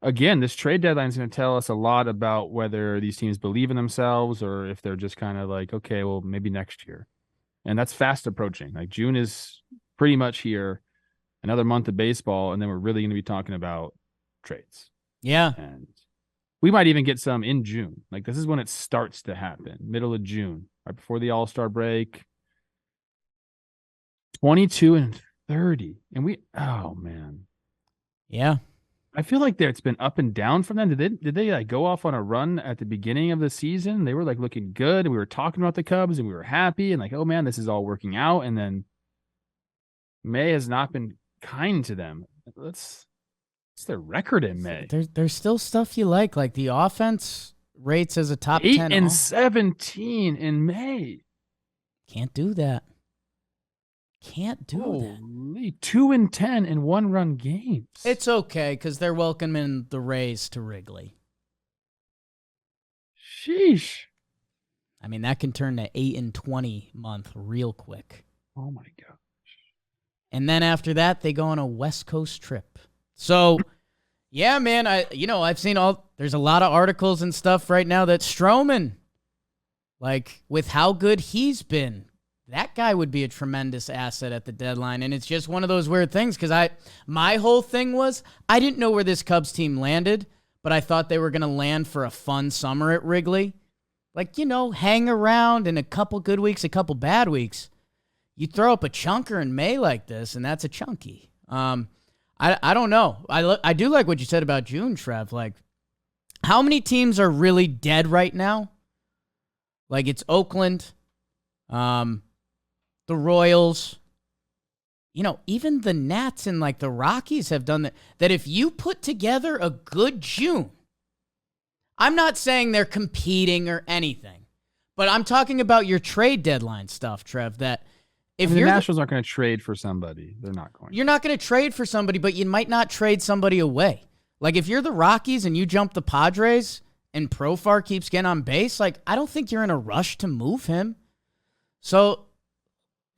S2: again, this trade deadline is going to tell us a lot about whether these teams believe in themselves or if they're just kind of like, okay, well, maybe next year. And that's fast approaching. Like, June is pretty much here. Another month of baseball, and then we're really going to be talking about trades.
S1: Yeah.
S2: And we might even get some in June. Like, this is when it starts to happen, middle of June, right before the All-Star break. 22-30. And oh, man.
S1: Yeah.
S2: I feel like it's been up and down for them. Did they like go off on a run at the beginning of the season? They were like looking good, and we were talking about the Cubs, and we were happy, and like, oh, man, this is all working out. And then May has not been kind to them. What's their record in May?
S1: There's still stuff you like the offense rates as a top
S2: 10.
S1: 10.
S2: 8-17 in May.
S1: Can't do that. Can't do
S2: Holy, 2-10 in 1-run games.
S1: It's okay because they're welcoming the Rays to Wrigley.
S2: Sheesh.
S1: I mean, that can turn to 8-20 month real quick.
S2: Oh my God.
S1: And then after that, they go on a West Coast trip. So, yeah, man, I've seen there's a lot of articles and stuff right now that Stroman, like, with how good he's been, that guy would be a tremendous asset at the deadline. And it's just one of those weird things because my whole thing was I didn't know where this Cubs team landed, but I thought they were going to land for a fun summer at Wrigley. Like, hang around in a couple good weeks, a couple bad weeks. You throw up a chunker in May like this, and that's a chunky. I don't know. I do like what you said about June, Trev. Like, how many teams are really dead right now? Like, it's Oakland, the Royals. Even the Nats and, like, the Rockies have done that. That if you put together a good June, I'm not saying they're competing or anything, but I'm talking about your trade deadline stuff, Trev, that if
S2: the Nationals aren't going to trade for somebody, they're not going.
S1: You're not going to trade for somebody, but you might not trade somebody away. Like, if you're the Rockies and you jump the Padres and Profar keeps getting on base, like, I don't think you're in a rush to move him. So,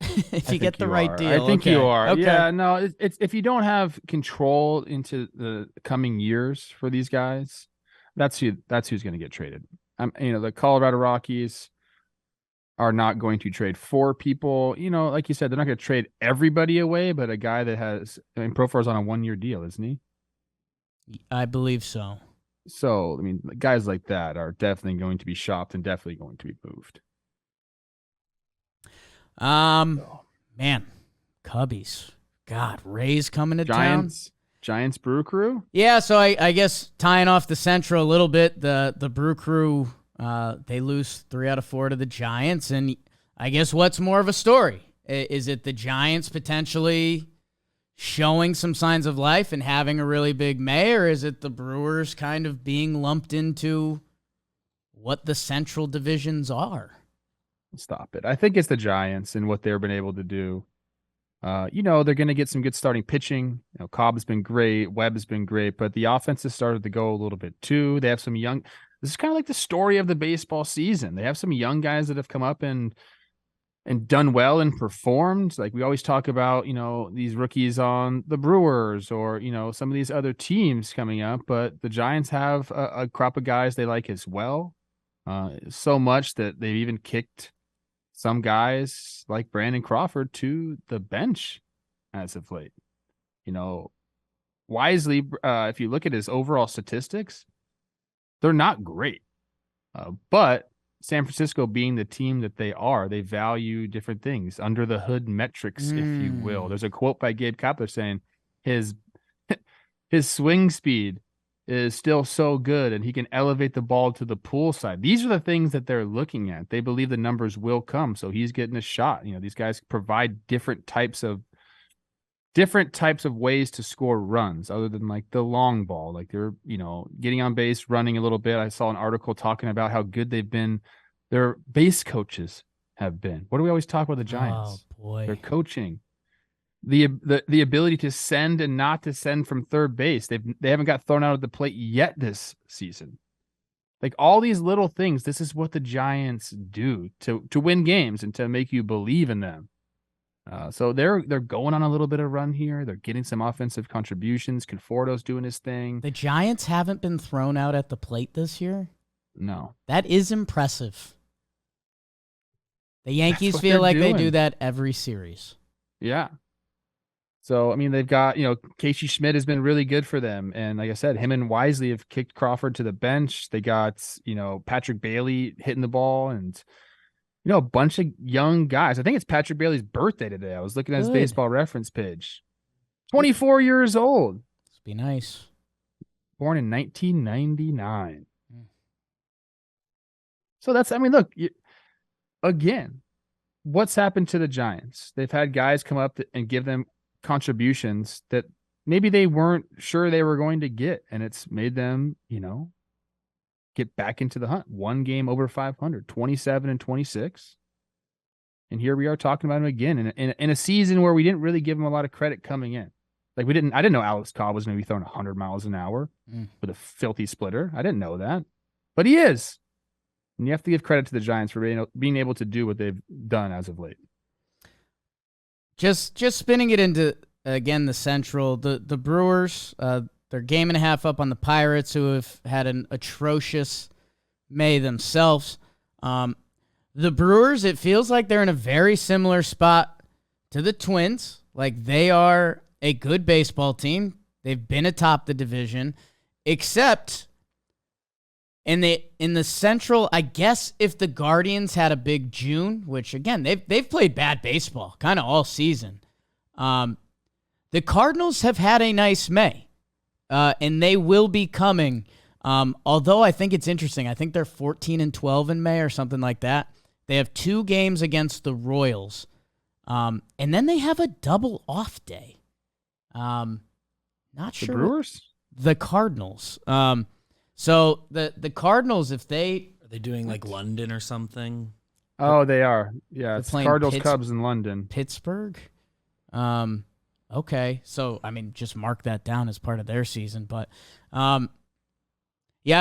S1: if you get the right deal.
S2: I think you are.
S1: Okay.
S2: Yeah, no, it's if you don't have control into the coming years for these guys, that's who's going to get traded. The Colorado Rockies are not going to trade for people. Like you said, they're not going to trade everybody away, but a guy that has, Profar's on a 1-year deal, isn't he?
S1: I believe so.
S2: So, guys like that are definitely going to be shopped and definitely going to be moved.
S1: Man, Cubbies. God, Rays coming to town.
S2: Giants Brew Crew?
S1: Yeah, so I guess tying off the Central a little bit, the Brew Crew, they lose 3 out of 4 to the Giants, and I guess what's more of a story? Is it the Giants potentially showing some signs of life and having a really big May, or is it the Brewers kind of being lumped into what the Central divisions are?
S2: Stop it. I think it's the Giants and what they've been able to do. They're going to get some good starting pitching. Cobb's been great. Webb's been great, but the offense has started to go a little bit too. They have some young. This is kind of like the story of the baseball season. They have some young guys that have come up and done well and performed. Like we always talk about, these rookies on the Brewers or, some of these other teams coming up, but the Giants have a crop of guys they like as well. So much that they've even kicked some guys like Brandon Crawford to the bench as of late. Wisely, if you look at his overall statistics, they're not great. But San Francisco being the team that they are, they value different things, under the hood metrics, if you will. There's a quote by Gabe Kapler saying his swing speed is still so good and he can elevate the ball to the pool side. These are the things that they're looking at. They believe the numbers will come. So he's getting a shot. These guys provide different types of ways to score runs other than like the long ball. Like they're, getting on base, running a little bit. I saw an article talking about how good they've been. Their base coaches have been. What do we always talk about the Giants?
S1: Oh boy.
S2: Their coaching. The ability to send and not to send from third base. They haven't got thrown out of the plate yet this season. Like all these little things, this is what the Giants do to win games and to make you believe in them. So they're going on a little bit of run here. They're getting some offensive contributions. Conforto's doing his thing.
S1: The Giants haven't been thrown out at the plate this year.
S2: No.
S1: That is impressive. The Yankees feel like they do that every series.
S2: Yeah. So, I mean, they've got, Casey Schmidt has been really good for them. And like I said, him and Wisely have kicked Crawford to the bench. They got, Patrick Bailey hitting the ball and, a bunch of young guys. I think it's Patrick Bailey's birthday today. I was looking at his baseball reference page. 24 years old.
S1: Must be nice.
S2: Born in 1999. So look, again, what's happened to the Giants? They've had guys come up and give them contributions that maybe they weren't sure they were going to get, and it's made them, get back into the hunt. One game over 500, 27-26. And here we are talking about him again in a season where we didn't really give him a lot of credit coming in. Like I didn't know Alex Cobb was going to be throwing 100 miles an hour with a filthy splitter. I didn't know that, but he is. And you have to give credit to the Giants for being able to do what they've done as of late.
S1: Just spinning it into, again, the Central, the Brewers, they're game and a half up on the Pirates, who have had an atrocious May themselves. The Brewers, it feels like they're in a very similar spot to the Twins. Like they are a good baseball team. They've been atop the division, except in the Central, I guess if the Guardians had a big June, which again, they've played bad baseball kind of all season. The Cardinals have had a nice May. And they will be coming. Although I think it's interesting. I think they're 14-12 in May or something like that. They have 2 games against the Royals. And then they have a double off day. Not sure.
S2: The Brewers?
S1: The Cardinals. So the Cardinals, if they...
S3: Are they doing like London or something?
S2: Oh, they are. Yeah, it's Cardinals, Cubs in London.
S1: Pittsburgh? Okay, so, just mark that down as part of their season. But, yeah,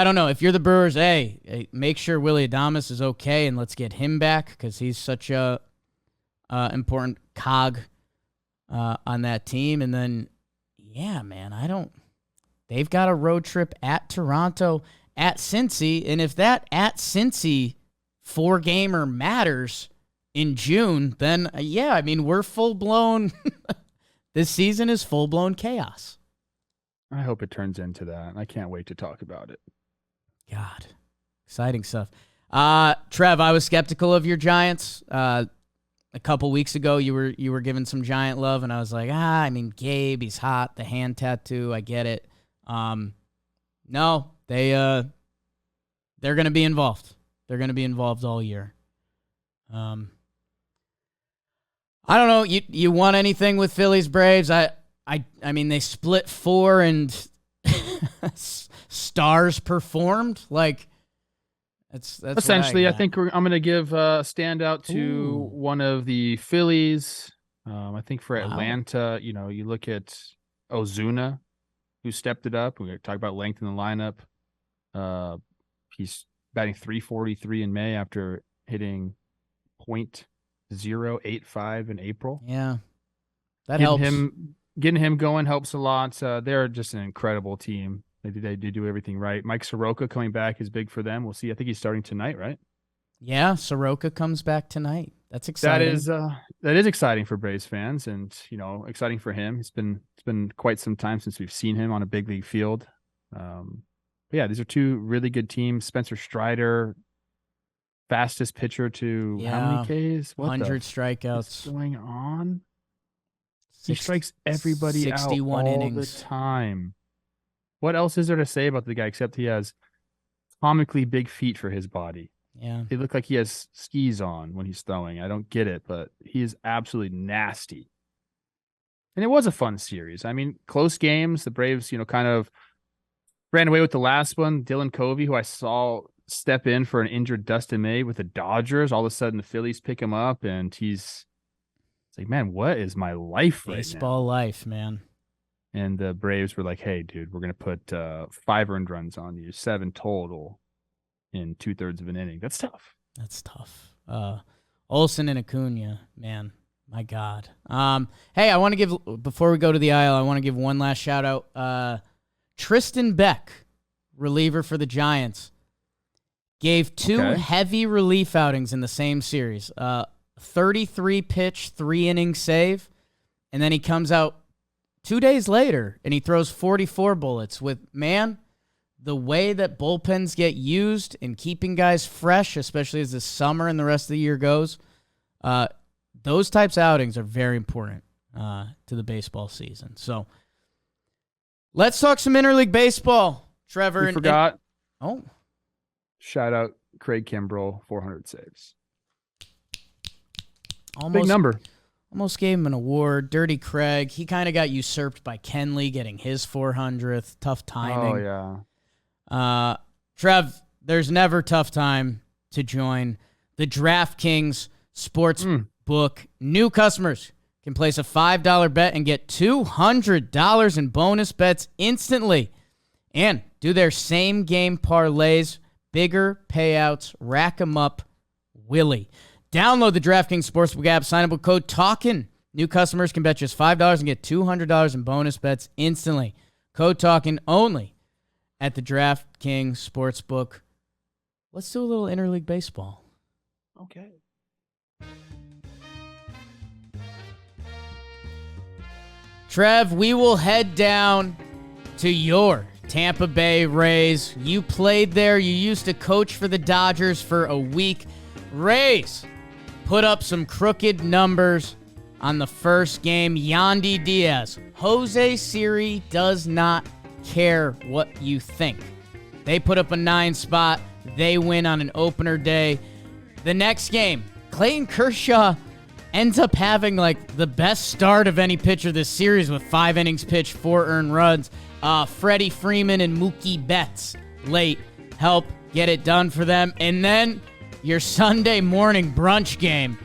S1: I don't know. If you're the Brewers, hey, make sure Willy Adames is okay, and let's get him back because he's such a important cog on that team. And then, yeah, man, they've got a road trip at Toronto, at Cincy, and if that at Cincy 4-gamer matters in June, then, yeah, we're full-blown... This season is full-blown chaos.
S2: I hope it turns into that. I can't wait to talk about it.
S1: God, exciting stuff. Trev, I was skeptical of your Giants. A couple weeks ago, you were giving some Giant love, and I was like, Gabe, he's hot, the hand tattoo, I get it. No, they're going to be involved. They're going to be involved all year. I don't know. You want anything with Phillies-Braves? I they split 4 and stars performed. Like that's
S2: essentially. I think I'm going to give a standout to one of the Phillies. I think for Atlanta, you look at Ozuna, who stepped it up. We're going to talk about length in the lineup. He's batting .343 in May after hitting .085 in April.
S1: Yeah, that helps.
S2: Getting him going helps a lot. They're just an incredible team. They do everything right. Mike Soroka coming back is big for them. We'll see. I think he's starting tonight, right?
S1: Yeah, Soroka comes back tonight. That's exciting.
S2: That is exciting for Braves fans, and exciting for him. It's been quite some time since we've seen him on a big league field. But yeah, these are two really good teams. Spencer Strider, fastest pitcher to how many Ks?
S1: 100 strikeouts.
S2: What's going on? He strikes everybody out
S1: 61
S2: all
S1: innings.
S2: the time. What else is there to say about the guy except he has comically big feet for his body?
S1: Yeah.
S2: They look like he has skis on when he's throwing. I don't get it, but he is absolutely nasty. And it was a fun series. I mean, close games. The Braves, kind of ran away with the last one. Dylan Covey, who I saw step in for an injured Dustin May with the Dodgers. All of a sudden, the Phillies pick him up, and it's like, man, what is my life right now?
S1: Baseball life, man.
S2: And the Braves were like, hey, dude, we're going to put 5 earned runs on you, 7 total in 2/3 of an inning. That's tough.
S1: That's tough. Olsen and Acuna, man, my God. Hey, I want to give, before we go to the aisle, I want to give one last shout out. Tristan Beck, reliever for the Giants, gave 2 heavy relief outings in the same series. 33 pitch, 3 inning save, and then he comes out 2 days later and he throws 44 bullets with, man, the way that bullpens get used in keeping guys fresh, especially as the summer and the rest of the year goes, those types of outings are very important to the baseball season. So let's talk some interleague baseball, Trevor.
S2: We forgot.
S1: Oh.
S2: Shout out Craig Kimbrell, 400 saves.
S1: Almost,
S2: big number.
S1: Almost gave him an award. Dirty Craig. He kind of got usurped by Kenley getting his 400th. Tough timing.
S2: Oh, yeah.
S1: Trev, there's never tough time to join the DraftKings Sportsbook. New customers can place a $5 bet and get $200 in bonus bets instantly. And do their same game parlays, bigger payouts, rack them up, Willie. Download the DraftKings Sportsbook app, sign up with code TALKIN. New customers can bet just $5 and get $200 in bonus bets instantly. Code TALKIN only at the DraftKings Sportsbook. Let's do a little interleague baseball.
S2: Okay.
S1: Trev, we will head down to your Tampa Bay Rays. You played there. You used to coach for the Dodgers for a week. Rays put up some crooked numbers on the first game. Yandy Diaz. Jose Siri does not care what you think. They put up a 9 spot. They win on an opener day. The next game, Clayton Kershaw ends up having like the best start of any pitcher this series with 5 innings pitched, 4 earned runs. Freddie Freeman and Mookie Betts late help get it done for them. And then your Sunday morning brunch game.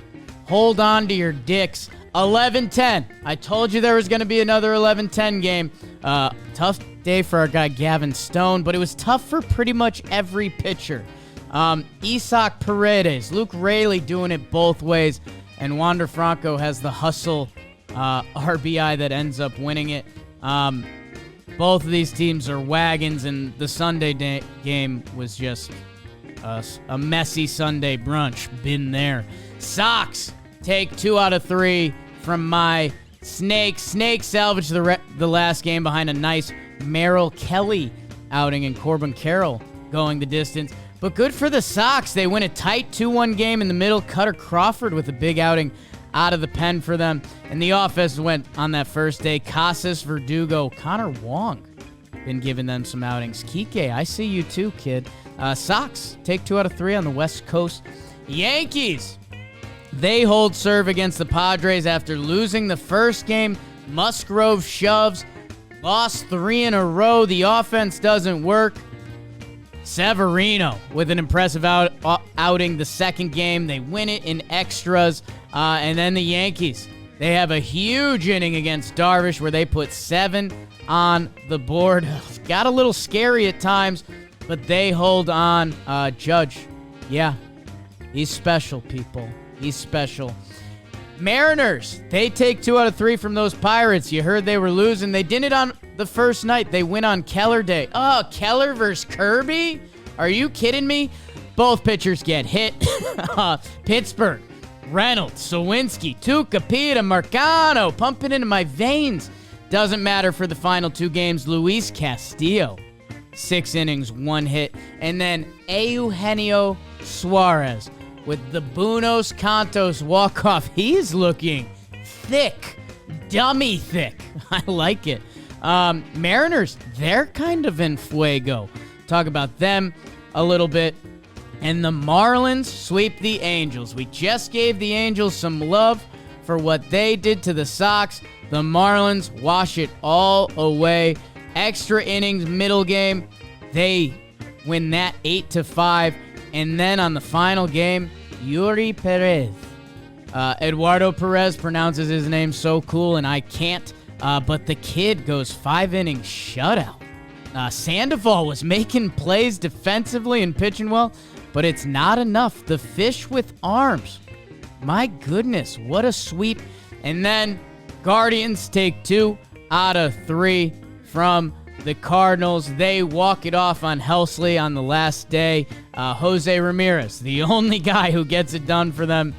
S1: Hold on to your dicks. 11-10. I told you there was going to be another 11-10 game. Tough day for our guy Gavin Stone, but it was tough for pretty much every pitcher. Isaac Paredes, Luke Raley doing it both ways, and Wander Franco has the hustle RBI that ends up winning it. Both of these teams are wagons, and the Sunday game was just a messy Sunday brunch. Been there. Sox take 2 out of 3 from my Snake. Snake salvaged the last game behind a nice Merrill Kelly outing and Corbin Carroll going the distance. But good for the Sox. They win a tight 2-1 game in the middle. Cutter Crawford with a big outing out of the pen for them. And the offense went on that first day. Casas, Verdugo, Connor Wong been giving them some outings. Kike, I see you too, kid. Sox take 2 out of 3 on the West Coast. Yankees, they hold serve against the Padres after losing the first game. Musgrove shoves. Lost 3 in a row. The offense doesn't work. Severino with an impressive outing the second game. They win it in extras. And then the Yankees, they have a huge inning against Darvish where they put 7 on the board. Got a little scary at times, but they hold on. Judge, yeah, he's special, people. He's special. Mariners, they take 2 out of 3 from those Pirates. You heard they were losing. They did it on the first night. They win on Keller Day. Oh, Keller versus Kirby? Are you kidding me? Both pitchers get hit. Pittsburgh, Reynolds, Sawinski, Tuca, Pita, Marcano, pumping into my veins. Doesn't matter for the final 2 games. Luis Castillo, 6 innings, 1 hit. And then Eugenio Suarez with the Buenos Cantos walk-off. He's looking thick, dummy thick. I like it. Mariners, they're kind of in fuego. Talk about them a little bit. And the Marlins sweep the Angels. We just gave the Angels some love for what they did to the Sox. The Marlins wash it all away. Extra innings, middle game. They win that 8-5. And then on the final game, Yuri Perez. Eduardo Perez pronounces his name so cool, and I can't. But the kid goes 5 innings shutout. Sandoval was making plays defensively and pitching well, but it's not enough. The fish with arms. My goodness, what a sweep. And then Guardians take 2 out of 3 from the Cardinals. They walk it off on Helsley on the last day. Jose Ramirez, the only guy who gets it done for them,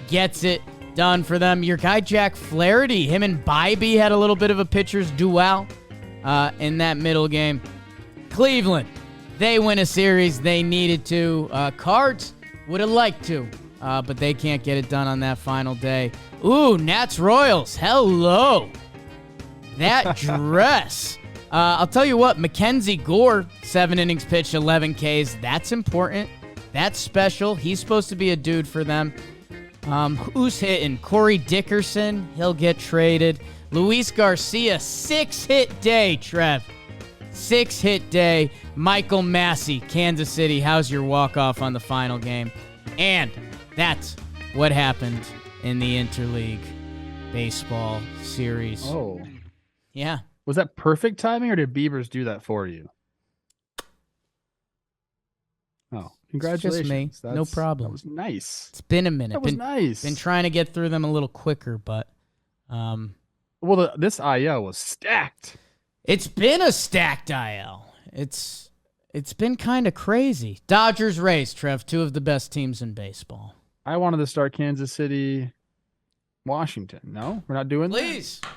S1: gets it done for them. Your guy Jack Flaherty, him and Bybee had a little bit of a pitcher's duel in that middle game. Cleveland, they win a series they needed to. Cards would have liked to, but they can't get it done on that final day. Ooh, Nats Royals, hello. That dress. I'll tell you what, Mackenzie Gore, 7 innings pitched, 11 Ks. That's important. That's special. He's supposed to be a dude for them. Who's hitting? Corey Dickerson, he'll get traded. Luis Garcia, 6-hit day, Trev. 6-hit day. Michael Massey, Kansas City. How's your walk-off on the final game? And that's what happened in the Interleague baseball series.
S2: Oh.
S1: Yeah.
S2: Was that perfect timing, or did Beavers do that for you? Oh, congratulations.
S1: It's just me. No problem.
S2: That was nice.
S1: It's been a minute.
S2: That was nice.
S1: Been trying to get through them a little quicker, but
S2: well, this IL was stacked.
S1: It's been a stacked IL. It's been kind of crazy. Dodgers, Rays, Trev, 2 of the best teams in baseball.
S2: I wanted to start Kansas City, Washington. No, we're not doing
S1: Please.
S2: that.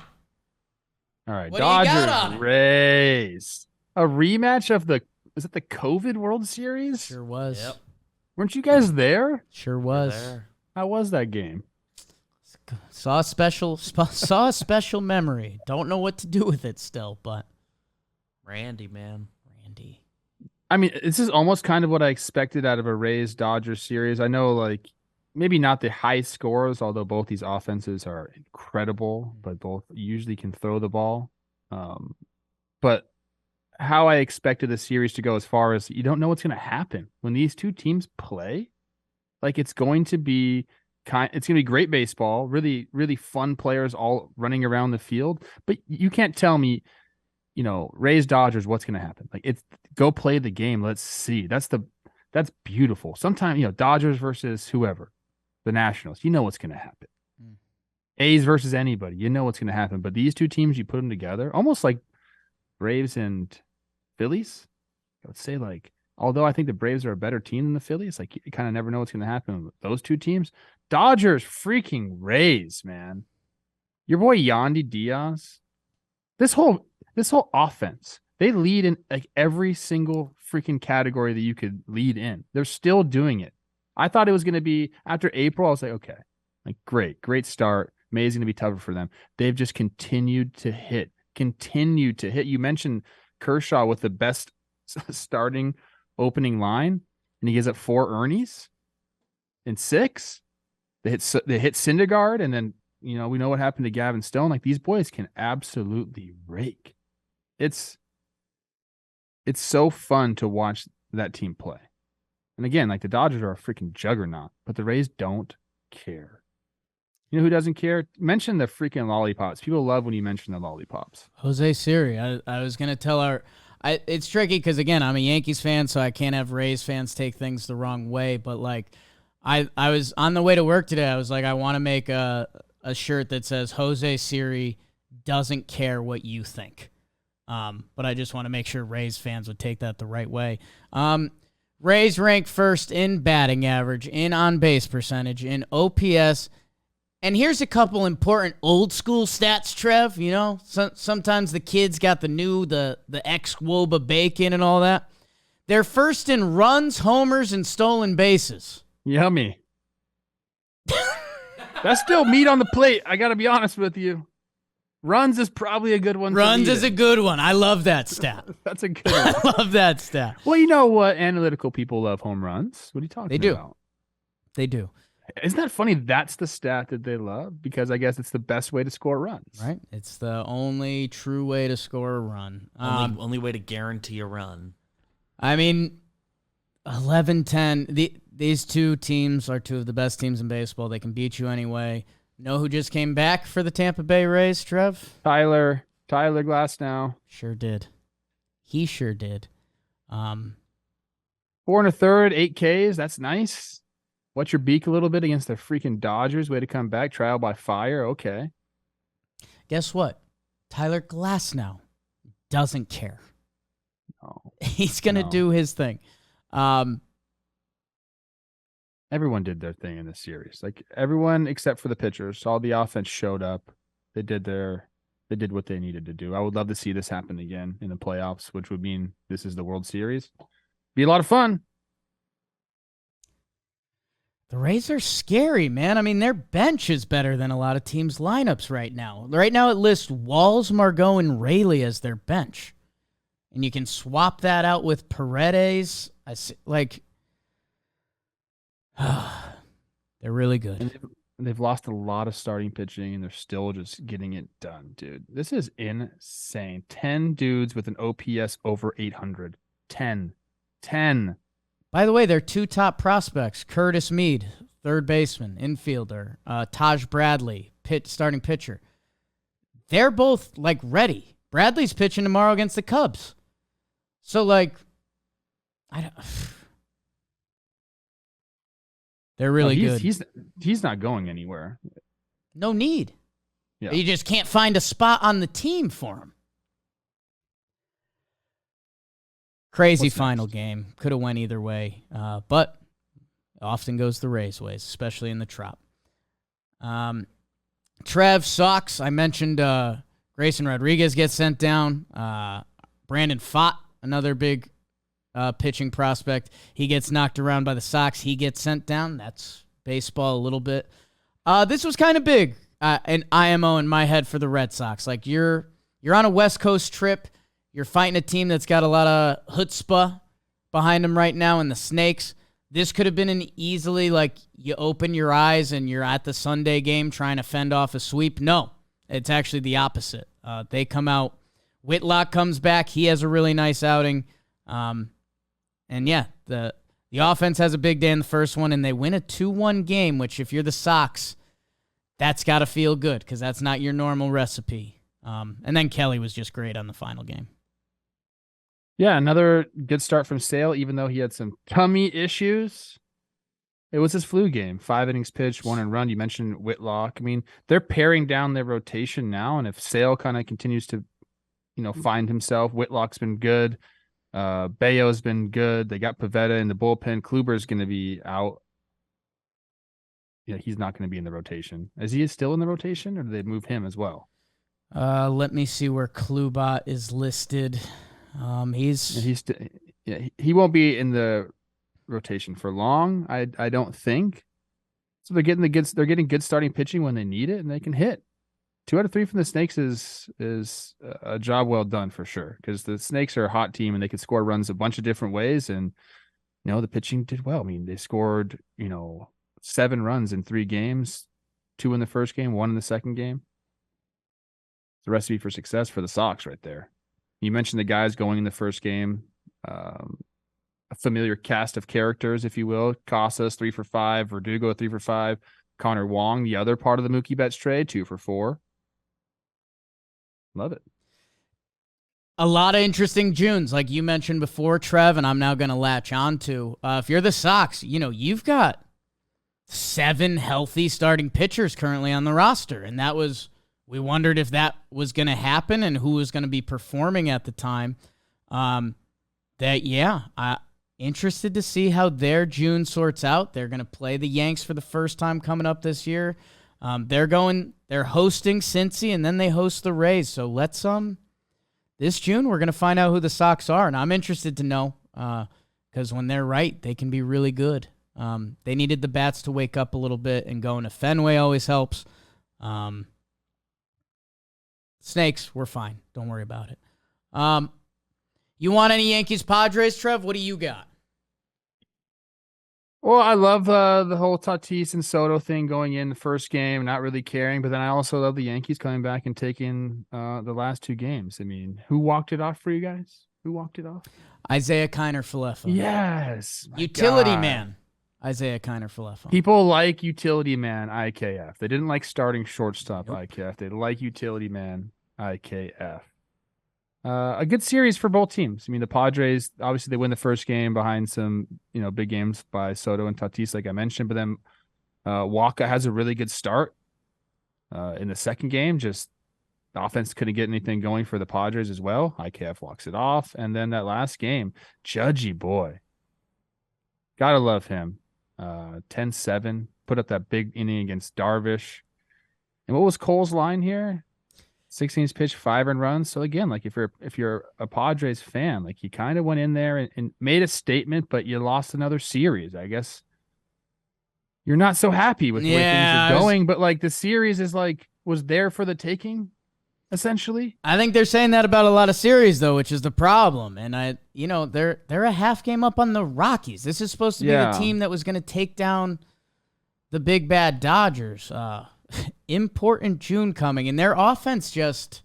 S2: All right,
S1: What do you got on
S2: Dodgers,
S1: it?
S2: Rays. A rematch of is it the COVID World Series?
S1: Sure was.
S3: Yep.
S2: Weren't you guys there?
S1: Sure was.
S3: There.
S2: How was that game?
S1: Saw a special memory. Don't know what to do with it still, but
S3: Randy, man.
S1: Randy.
S2: I mean, this is almost kind of what I expected out of a Rays Dodgers series. I know, like, maybe not the high scores, although both these offenses are incredible, but both usually can throw the ball. But how I expected the series to go, as far as you don't know what's going to happen when these two teams play. Like, it's going to be great baseball, really, really fun players all running around the field. But you can't tell me, Rays Dodgers, what's going to happen. Like, it's go play the game. Let's see. That's beautiful. Sometimes, Dodgers versus whoever, the Nationals, what's going to happen. A's versus anybody, what's going to happen. But these two teams, you put them together, almost like Braves and Phillies. I would say, like, although I think the Braves are a better team than the Phillies, like, you kind of never know what's going to happen with those two teams. Dodgers freaking Rays, man. Your boy Yandy Diaz. This whole offense, they lead in like every single freaking category that you could lead in. They're still doing it. I thought it was going to be after April. I was like, okay, like great start. May is going to be tougher for them. They've just continued to hit. You mentioned Kershaw with the best starting opening line, and he gives up 4 Ernies in 6. They hit Syndergaard, and then we know what happened to Gavin Stone. Like, these boys can absolutely rake. It's so fun to watch that team play. And again, like, the Dodgers are a freaking juggernaut, but the Rays don't care. You know who doesn't care? Mention the freaking lollipops. People love when you mention the lollipops.
S1: Jose Siri. I was going to tell it's tricky because, again, I'm a Yankees fan, so I can't have Rays fans take things the wrong way. But, like, I was on the way to work today. I was like, I want to make a shirt that says Jose Siri doesn't care what you think. But I just want to make sure Rays fans would take that the right way. Rays rank first in batting average, in on-base percentage, in OPS. And here's a couple important old-school stats, Trev. You know, sometimes the kids got the ex-Woba bacon and all that. They're first in runs, homers, and stolen bases.
S2: Yummy. That's still meat on the plate. I got to be honest with you. Runs is probably a good one.
S1: Runs is a good one. I love that stat.
S2: That's a good one.
S1: I love that stat.
S2: Well, you know what? Analytical people love home runs. What are you talking about?
S1: They do.
S2: Isn't that funny? That's the stat that they love because I guess it's the best way to score runs.
S1: Right. It's the only true way to score a run.
S3: Only way to guarantee a run.
S1: I mean, 11-10. These two teams are two of the best teams in baseball. They can beat you anyway. Know who just came back for the Tampa Bay Rays, Trev?
S2: Tyler Glasnow.
S1: Sure did. He sure did.
S2: 4 1/3, 8 Ks. That's nice. What's your beak a little bit against the freaking Dodgers? Way to come back. Trial by fire. Okay.
S1: Guess what? Tyler Glasnow doesn't care.
S2: No.
S1: He's going to do his thing.
S2: Everyone did their thing in this series. Like everyone except for the pitchers. All the offense showed up. They did what they needed to do. I would love to see this happen again in the playoffs, which would mean this is the World Series. Be a lot of fun.
S1: The Rays are scary, man. I mean, their bench is better than a lot of teams' lineups right now. Right now it lists Walls, Margot, and Rayleigh as their bench. And you can swap that out with Paredes. They're really good.
S2: And they've lost a lot of starting pitching, and they're still just getting it done, dude. This is insane. 10 dudes with an OPS over 800. 10.
S1: By the way, their two top prospects, Curtis Mead, third baseman, infielder, Taj Bradley, starting pitcher. They're both, ready. Bradley's pitching tomorrow against the Cubs. So, they're really good.
S2: He's not going anywhere.
S1: No need.
S2: Yeah.
S1: You just can't find a spot on the team for him. Crazy final game. Could have went either way. But often goes the Rays' ways, especially in the Trop. Trev, Sox. I mentioned Grayson Rodriguez gets sent down. Brandon Pfaadt, another big pitching prospect. He gets knocked around by the Sox. He gets sent down. That's baseball a little bit. This was kind of big, an IMO in my head for the Red Sox. You're on a West Coast trip. You're fighting a team that's got a lot of chutzpah behind them right now, and the Snakes. This could have been an easily, you open your eyes and you're at the Sunday game trying to fend off a sweep. No, it's actually the opposite. They come out. Whitlock comes back. He has a really nice outing. And yeah, the offense has a big day in the first one, and they win a 2-1 game, which if you're the Sox, that's got to feel good because that's not your normal recipe. And then Kelly was just great on the final game.
S2: Yeah, another good start from Sale, even though he had some tummy issues. It was his flu game. 5 innings pitched, 1 run. You mentioned Whitlock. I mean, they're paring down their rotation now, and if Sale kind of continues to, find himself, Whitlock's been good. Bayo's been good. They got Pivetta in the bullpen. Kluber's going to be out. Yeah, he's not going to be in the rotation. Is he still in the rotation, or did they move him as well?
S1: Let me see where Kluber is listed.
S2: He won't be in the rotation for long. I don't think. So they're getting good starting pitching when they need it, and they can hit. 2 out of 3 from the Snakes is a job well done for sure, because the Snakes are a hot team and they could score runs a bunch of different ways, and the pitching did well. I mean, they scored 7 runs in 3 games, 2 in the first game, 1 in the second game. It's a recipe for success for the Sox right there. You mentioned the guys going in the first game, a familiar cast of characters, if you will. Casas 3 for 5, Verdugo 3 for 5, Connor Wong, the other part of the Mookie Betts trade, 2 for 4. Love it.
S1: A lot of interesting Junes, like you mentioned before, Trev, and I'm now going to latch on to. If you're the Sox, you've got 7 healthy starting pitchers currently on the roster, and we wondered if that was going to happen and who was going to be performing at the time. interested to see how their June sorts out. They're going to play the Yanks for the first time coming up this year. They're hosting Cincy, and then they host the Rays. So let's this June we're going to find out who the Sox are, and I'm interested to know because when they're right, they can be really good. They needed the bats to wake up a little bit, and going to Fenway always helps. Snakes, we're fine. Don't worry about it. You want any Yankees-Padres, Trev? What do you got?
S2: Well, I love the whole Tatis and Soto thing going in the first game, not really caring. But then I also love the Yankees coming back and taking the last 2 games. I mean, who walked it off for you guys? Who walked it off?
S1: Isaiah Kiner-Falefa.
S2: Yes.
S1: Utility
S2: God.
S1: man. Isaiah Kiner-Falefa.
S2: People like utility man IKF. They didn't like starting shortstop IKF. They like utility man IKF. A good series for both teams. I mean, the Padres, obviously they win the first game behind some, big games by Soto and Tatis, like I mentioned, but then Waka has a really good start in the second game. Just the offense couldn't get anything going for the Padres as well. IKF walks it off. And then that last game, Judgy boy. Gotta love him. 10-7, put up that big inning against Darvish. And what was Cole's line here? 16th pitch, 5 earned runs. So again, like if you're a Padres fan, like you kind of went in there and made a statement, but you lost another series. I guess you're not so happy with the way things are going, but like the series is was there for the taking, essentially.
S1: I think they're saying that about a lot of series though, which is the problem. And they're a half game up on the Rockies. This is supposed to be the team that was going to take down the big bad Dodgers. Important June coming, and their offense just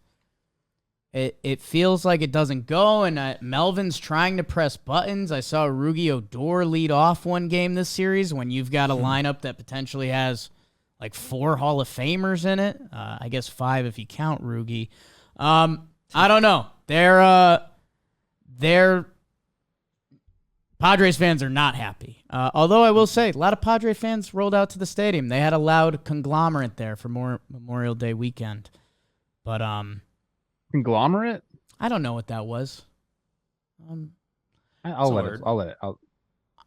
S1: it feels like it doesn't go, and Melvin's trying to press buttons. I saw Rugi Odor lead off one game this series when you've got a lineup that potentially has like 4 Hall of Famers in it. I guess 5 if you count Rugi. I don't know. They're Padres fans are not happy. Although I will say, a lot of Padre fans rolled out to the stadium. They had a loud conglomerate there for Memorial Day weekend. But
S2: conglomerate?
S1: I don't know what that was.
S2: I'll let it.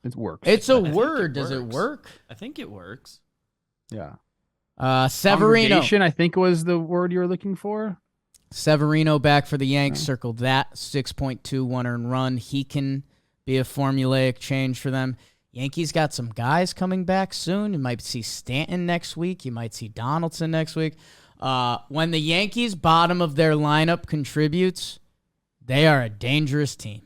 S2: It works.
S1: It's a word. Does it work?
S3: I think it works.
S2: Yeah.
S1: Severino.
S2: I think was the word you were looking for.
S1: Severino back for the Yanks. Circled that. 6.2 1-earned run. He can be a formulaic change for them. Yankees got some guys coming back soon. You might see Stanton next week. You might see Donaldson next week. When the Yankees' bottom of their lineup contributes, they are a dangerous team.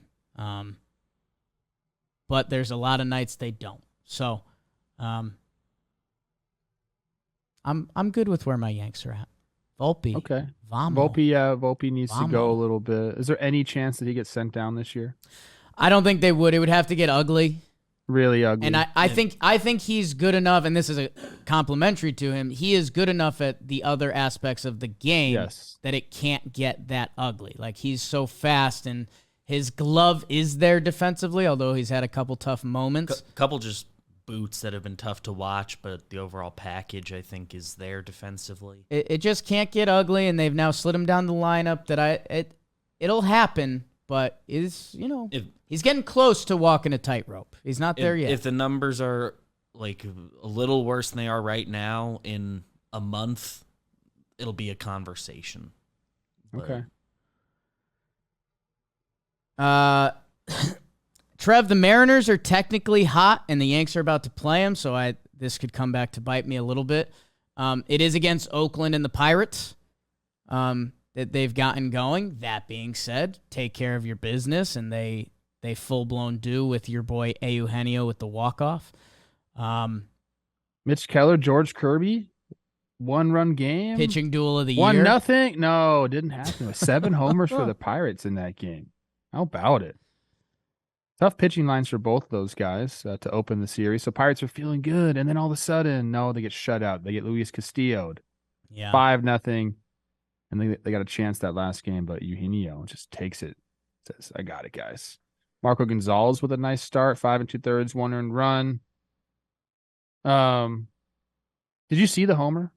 S1: But there's a lot of nights they don't. So, I'm good with where my Yanks are at. Volpe.
S2: Okay.
S1: Vamo.
S2: Volpe needs to go a little bit. Is there any chance that he gets sent down this year?
S1: I don't think they would. It would have to get ugly.
S2: Really ugly.
S1: And I think he's good enough, and this is a complimentary to him. He is good enough at the other aspects of the game that it can't get that ugly. Like, he's so fast, and his glove is there defensively, although he's had a couple tough moments.
S3: Couple just boots that have been tough to watch, but the overall package, I think, is there defensively.
S1: It just can't get ugly, and they've now slid him down the lineup. It'll happen. But he's getting close to walking a tightrope. He's not there yet.
S3: If the numbers are like a little worse than they are right now, in a month, it'll be a conversation.
S2: Okay.
S1: Trev, the Mariners are technically hot, and the Yanks are about to play them, so this could come back to bite me a little bit. It is against Oakland and the Pirates. That they've gotten going. That being said, take care of your business, and they full-blown do with your boy Eugenio with the walk-off.
S2: Mitch Keller, George Kirby, 1-run game.
S1: Pitching duel of the year.
S2: 1-0. No, it didn't happen. It was 7 homers for the Pirates in that game. How about it? Tough pitching lines for both of those guys to open the series. So Pirates are feeling good, and then all of a sudden, no, they get shut out. They get Luis Castillo'd.
S1: Yeah.
S2: 5-0. And they got a chance that last game, but Eugenio just takes it. Says, I got it, guys. Marco Gonzalez with a nice start, 5 2/3, 1-earned run. Did you see the homer?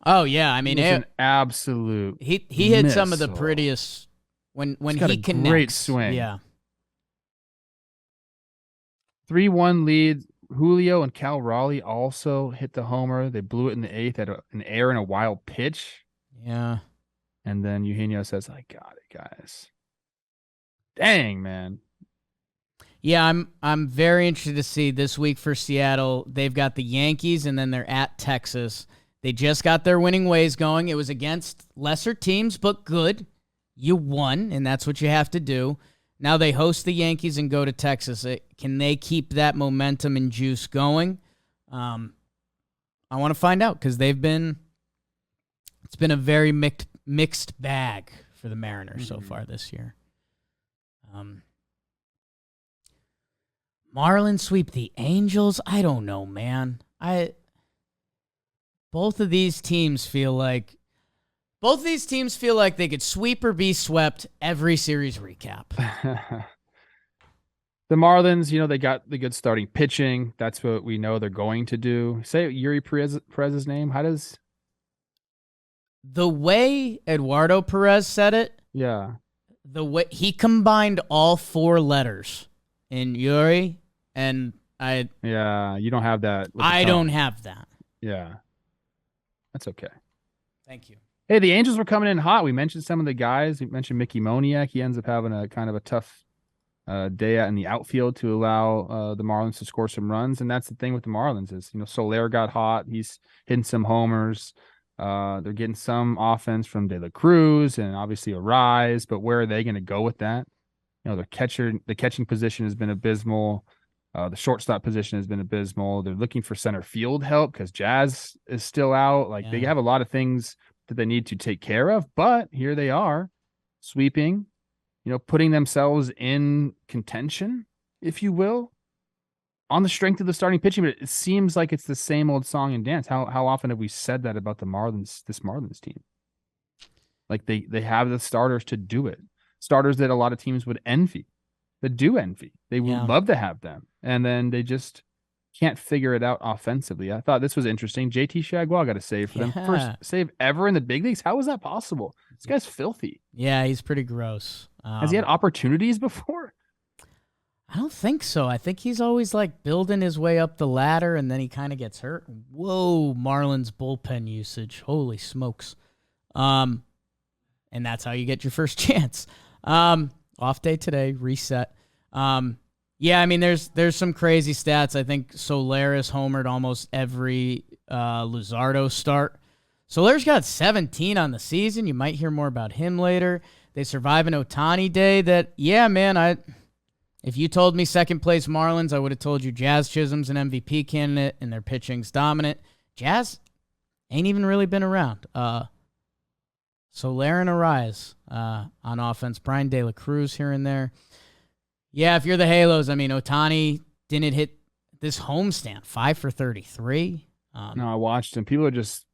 S1: Oh yeah, I mean,
S2: it was an absolute.
S1: He hit some of the prettiest when he connects.
S2: Great swing.
S1: Yeah.
S2: 3-1 lead. Julio and Cal Raleigh also hit the homer. They blew it in the 8th at an error and a wild pitch.
S1: Yeah.
S2: And then Eugenio says, I got it, guys. Dang, man.
S1: Yeah, I'm very interested to see this week for Seattle. They've got the Yankees, and then they're at Texas. They just got their winning ways going. It was against lesser teams, but good. You won, and that's what you have to do. Now they host the Yankees and go to Texas. Can they keep that momentum and juice going? I want to find out because it's been a very mixed bag for the Mariners so far this year. Marlins sweep the Angels. I don't know, man. Both of these teams feel like they could sweep or be swept every series recap.
S2: The Marlins, they got the good starting pitching. That's what we know they're going to do. Say Yuri Perez's name. How does
S1: the way Eduardo Perez said it?
S2: Yeah.
S1: The way he combined all 4 letters in Yuri, and
S2: Yeah, you don't have that.
S1: I don't have that.
S2: Yeah. That's okay.
S1: Thank you.
S2: Hey, the Angels were coming in hot. We mentioned some of the guys. We mentioned Mickey Moniak. He ends up having a kind of a tough day out in the outfield to allow the Marlins to score some runs. And that's the thing with the Marlins is, Soler got hot. He's hitting some homers. They're getting some offense from De La Cruz and obviously a rise. But where are they going to go with that? The catching position has been abysmal. The shortstop position has been abysmal. They're looking for center field help because Jazz is still out. They have a lot of things that they need to take care of, but here they are sweeping, putting themselves in contention, if you will, on the strength of the starting pitching. But it seems like it's the same old song and dance. How often have we said that about this Marlins team? They have the starters to do it. Starters that a lot of teams would envy, that do envy. They would love to have them. And then they just can't figure it out offensively. I thought this was interesting. JT Shagwell got a save for them. First save ever in the big leagues. How was that possible? This guy's filthy.
S1: Yeah, he's pretty gross.
S2: Has he had opportunities before?
S1: I don't think so. I think he's always building his way up the ladder, and then he kind of gets hurt. Whoa, Marlins bullpen usage. Holy smokes. And that's how you get your first chance. Off day today, reset. Yeah, I mean, there's some crazy stats. I think Solaris homered almost every Luzardo start. Soler's got 17 on the season. You might hear more about him later. They survive an Ohtani day that, yeah, man, if you told me second place Marlins, I would have told you Jazz Chisholm's an MVP candidate and their pitching's dominant. Jazz ain't even really been around. Soler and a rise on offense. Brian De La Cruz here and there. Yeah, if you're the Halos, I mean, Ohtani didn't hit this homestand, 5 for 33.
S2: No, I watched him. People are just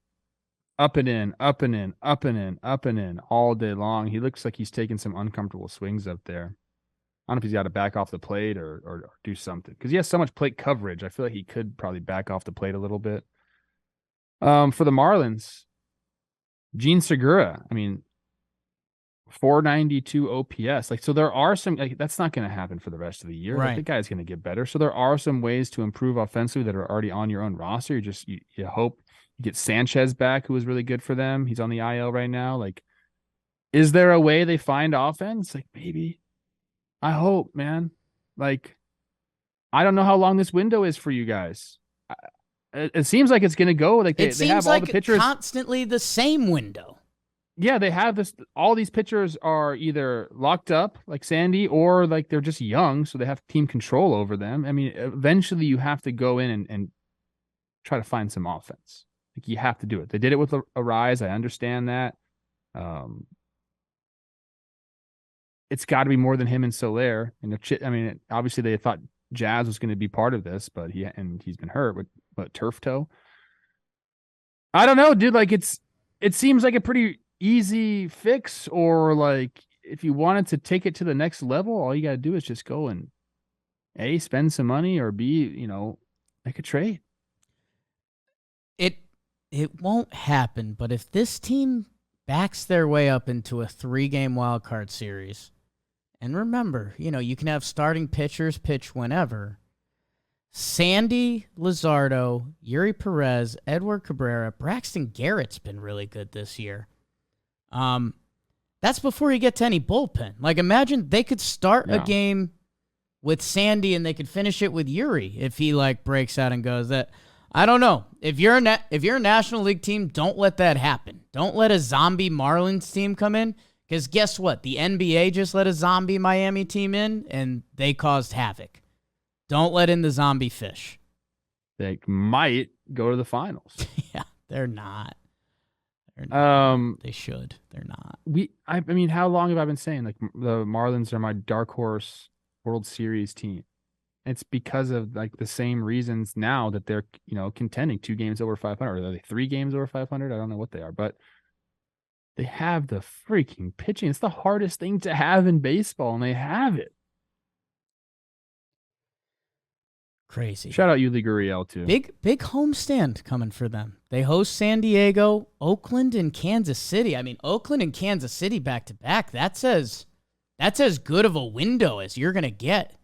S2: up and in, up and in, up and in, up and in all day long. He looks like he's taking some uncomfortable swings up there. I don't know if he's got to back off the plate or do something because he has so much plate coverage. I feel like he could probably back off the plate a little bit. For the Marlins, Gene Segura, I mean, 492 OPS. So there are some, that's not going to happen for the rest of the year.
S1: Right.
S2: The guy's going to get better. So there are some ways to improve offensively that are already on your own roster. You hope you get Sanchez back, who was really good for them. He's on the IL right now. Is there a way they find offense? Maybe. I hope, man. I don't know how long this window is for you guys. It seems like it's going to go. They have all the pitchers
S1: constantly the same window.
S2: Yeah, they have this. All these pitchers are either locked up, like Sandy, or they're just young, so they have team control over them. I mean, eventually you have to go in and try to find some offense. You have to do it. They did it with a rise. I understand that. It's got to be more than him and Soler. I mean, obviously they thought Jazz was going to be part of this, but he's been hurt with turf toe. I don't know, dude. It seems like a pretty easy fix, or if you wanted to take it to the next level, all you got to do is just go and A, spend some money, or B, make a trade.
S1: It won't happen, but if this team backs their way up into a 3-game wild card series, and remember, you can have starting pitchers pitch whenever, Sandy Luzardo, Yuri Perez, Edward Cabrera, Braxton Garrett's been really good this year. That's before you get to any bullpen. Like, imagine they could start a game with Sandy and they could finish it with Yuri if he like breaks out and goes. That I don't know. If you're a National League team, don't let that happen. Don't let a zombie Marlins team come in, because guess what? The NBA just let a zombie Miami team in and they caused havoc. Don't let in the zombie fish.
S2: They might go to the finals.
S1: Yeah, they're not. They should. They're not.
S2: I mean, how long have I been saying like the Marlins are my dark horse World Series team? It's because of like the same reasons now that they're, contending 2 games over 500. Are they 3 games over 500? I don't know what they are, but they have the freaking pitching. It's the hardest thing to have in baseball, and they have it.
S1: Crazy.
S2: Shout out Yuli Gurriel too.
S1: Big homestand coming for them. They host San Diego, Oakland, and Kansas City. I mean, Oakland and Kansas City back to back. That's as good of a window as you're gonna get.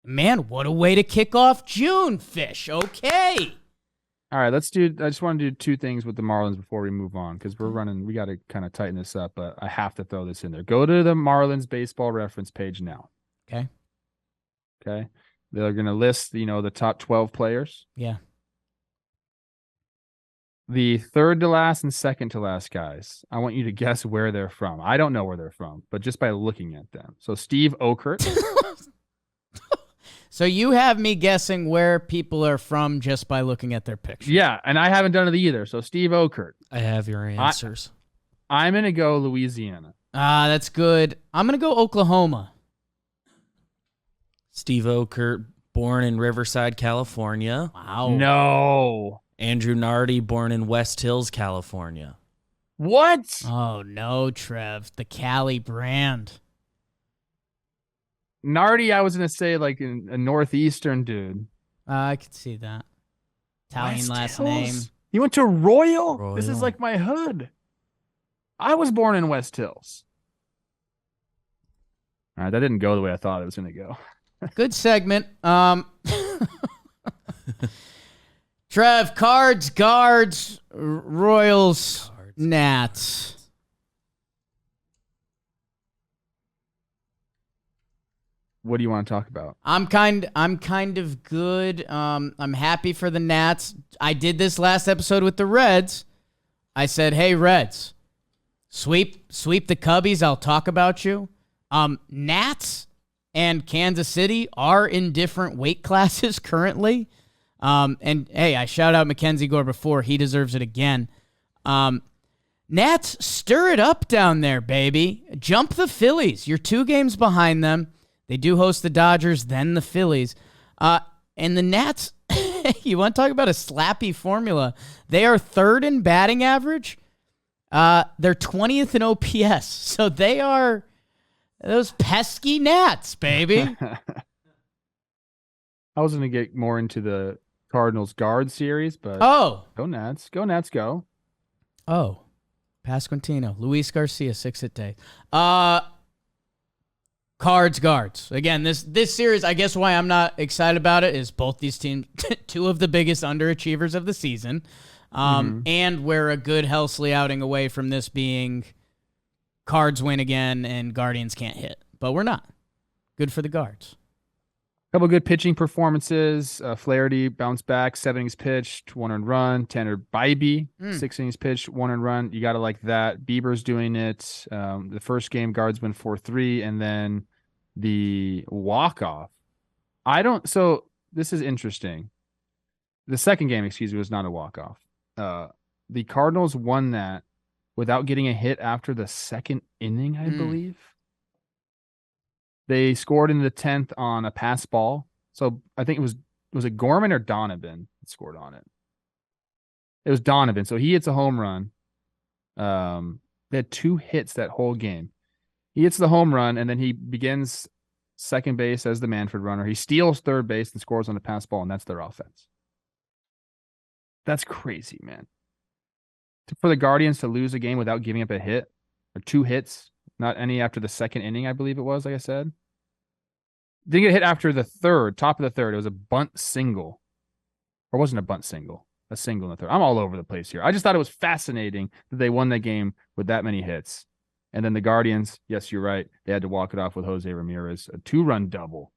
S1: Man, what a way to kick off June, Fish. Okay.
S2: All right, I just want to do 2 things with the Marlins before we move on, because we got to kind of tighten this up, but I have to throw this in there. Go to the Marlins baseball reference page now.
S1: Okay.
S2: They're going to list, the top 12 players.
S1: Yeah.
S2: The third to last and second to last guys, I want you to guess where they're from. I don't know where they're from, but just by looking at them. So Steve Okert.
S1: So you have me guessing where people are from just by looking at their pictures.
S2: Yeah, and I haven't done it either. So Steve Okert.
S3: I have your answers.
S2: I'm going to go Louisiana.
S1: That's good. I'm going to go Oklahoma.
S3: Steve Okert, born in Riverside, California.
S1: Wow.
S2: No.
S3: Andrew Nardi, born in West Hills, California.
S2: What?
S1: Oh, no, Trev. The Cali brand.
S2: Nardi, I was going to say like a Northeastern dude.
S1: I could see that. Italian
S2: West
S1: last
S2: Hills?
S1: name.
S2: You went to Royal?
S3: Royal.
S2: This is like my hood. I was born in West Hills. All right, that didn't go the way I thought it was going to go.
S1: Good segment. Trev, Cards, Guards, Royals, Nats.
S2: What do you want to talk about?
S1: I'm kind of good. I'm happy for the Nats. I did this last episode with the Reds. I said, "Hey Reds, sweep the Cubbies. I'll talk about you." Nats and Kansas City are in different weight classes currently. And hey, I shout out Mackenzie Gore before. He deserves it again. Nats, stir it up down there, baby. Jump the Phillies. You're 2 games behind them. They do host the Dodgers, then the Phillies. And the Nats, you want to talk about a slappy formula. They are 3rd in batting average. They're 20th in OPS. So they are those pesky Nats, baby.
S2: I was going to get more into the Cardinals guard series, but go Nats. Go Nats, go.
S1: Oh, Pasquantino, Luis Garcia, 6-hit-day. Cards, Guards. Again, this series, I guess why I'm not excited about it is both these teams, 2 of the biggest underachievers of the season. And we're a good Helsley outing away from this being Cards win again and Guardians can't hit. But we're not. Good for the Guards.
S2: Couple good pitching performances. Flaherty bounced back, 7 innings pitched, 1 earned run. Tanner Bybee, 6 innings pitched, 1 earned run. You got to like that. Bieber's doing it. The first game, Guards win 4-3, and then the walk-off. So this is interesting. The second game, was not a walk-off. The Cardinals won that without getting a hit after the second inning, I believe. They scored in the 10th on a pass ball. So I think was it Gorman or Donovan that scored on it? It was Donovan. So he hits a home run. They had 2 hits that whole game. He hits the home run, and then he begins second base as the Manfred runner. He steals third base and scores on a pass ball, and that's their offense. That's crazy, man. For the Guardians to lose a game without giving up a hit, or 2 hits, not any after the second inning, I believe it was, like I said. didn't get hit after the third, top of the third. It was a bunt single. Or wasn't a bunt single. A single in the third. I'm all over the place here. I just thought it was fascinating that they won that game with that many hits. And then the Guardians, yes, you're right. They had to walk it off with Jose Ramirez, a 2-run double.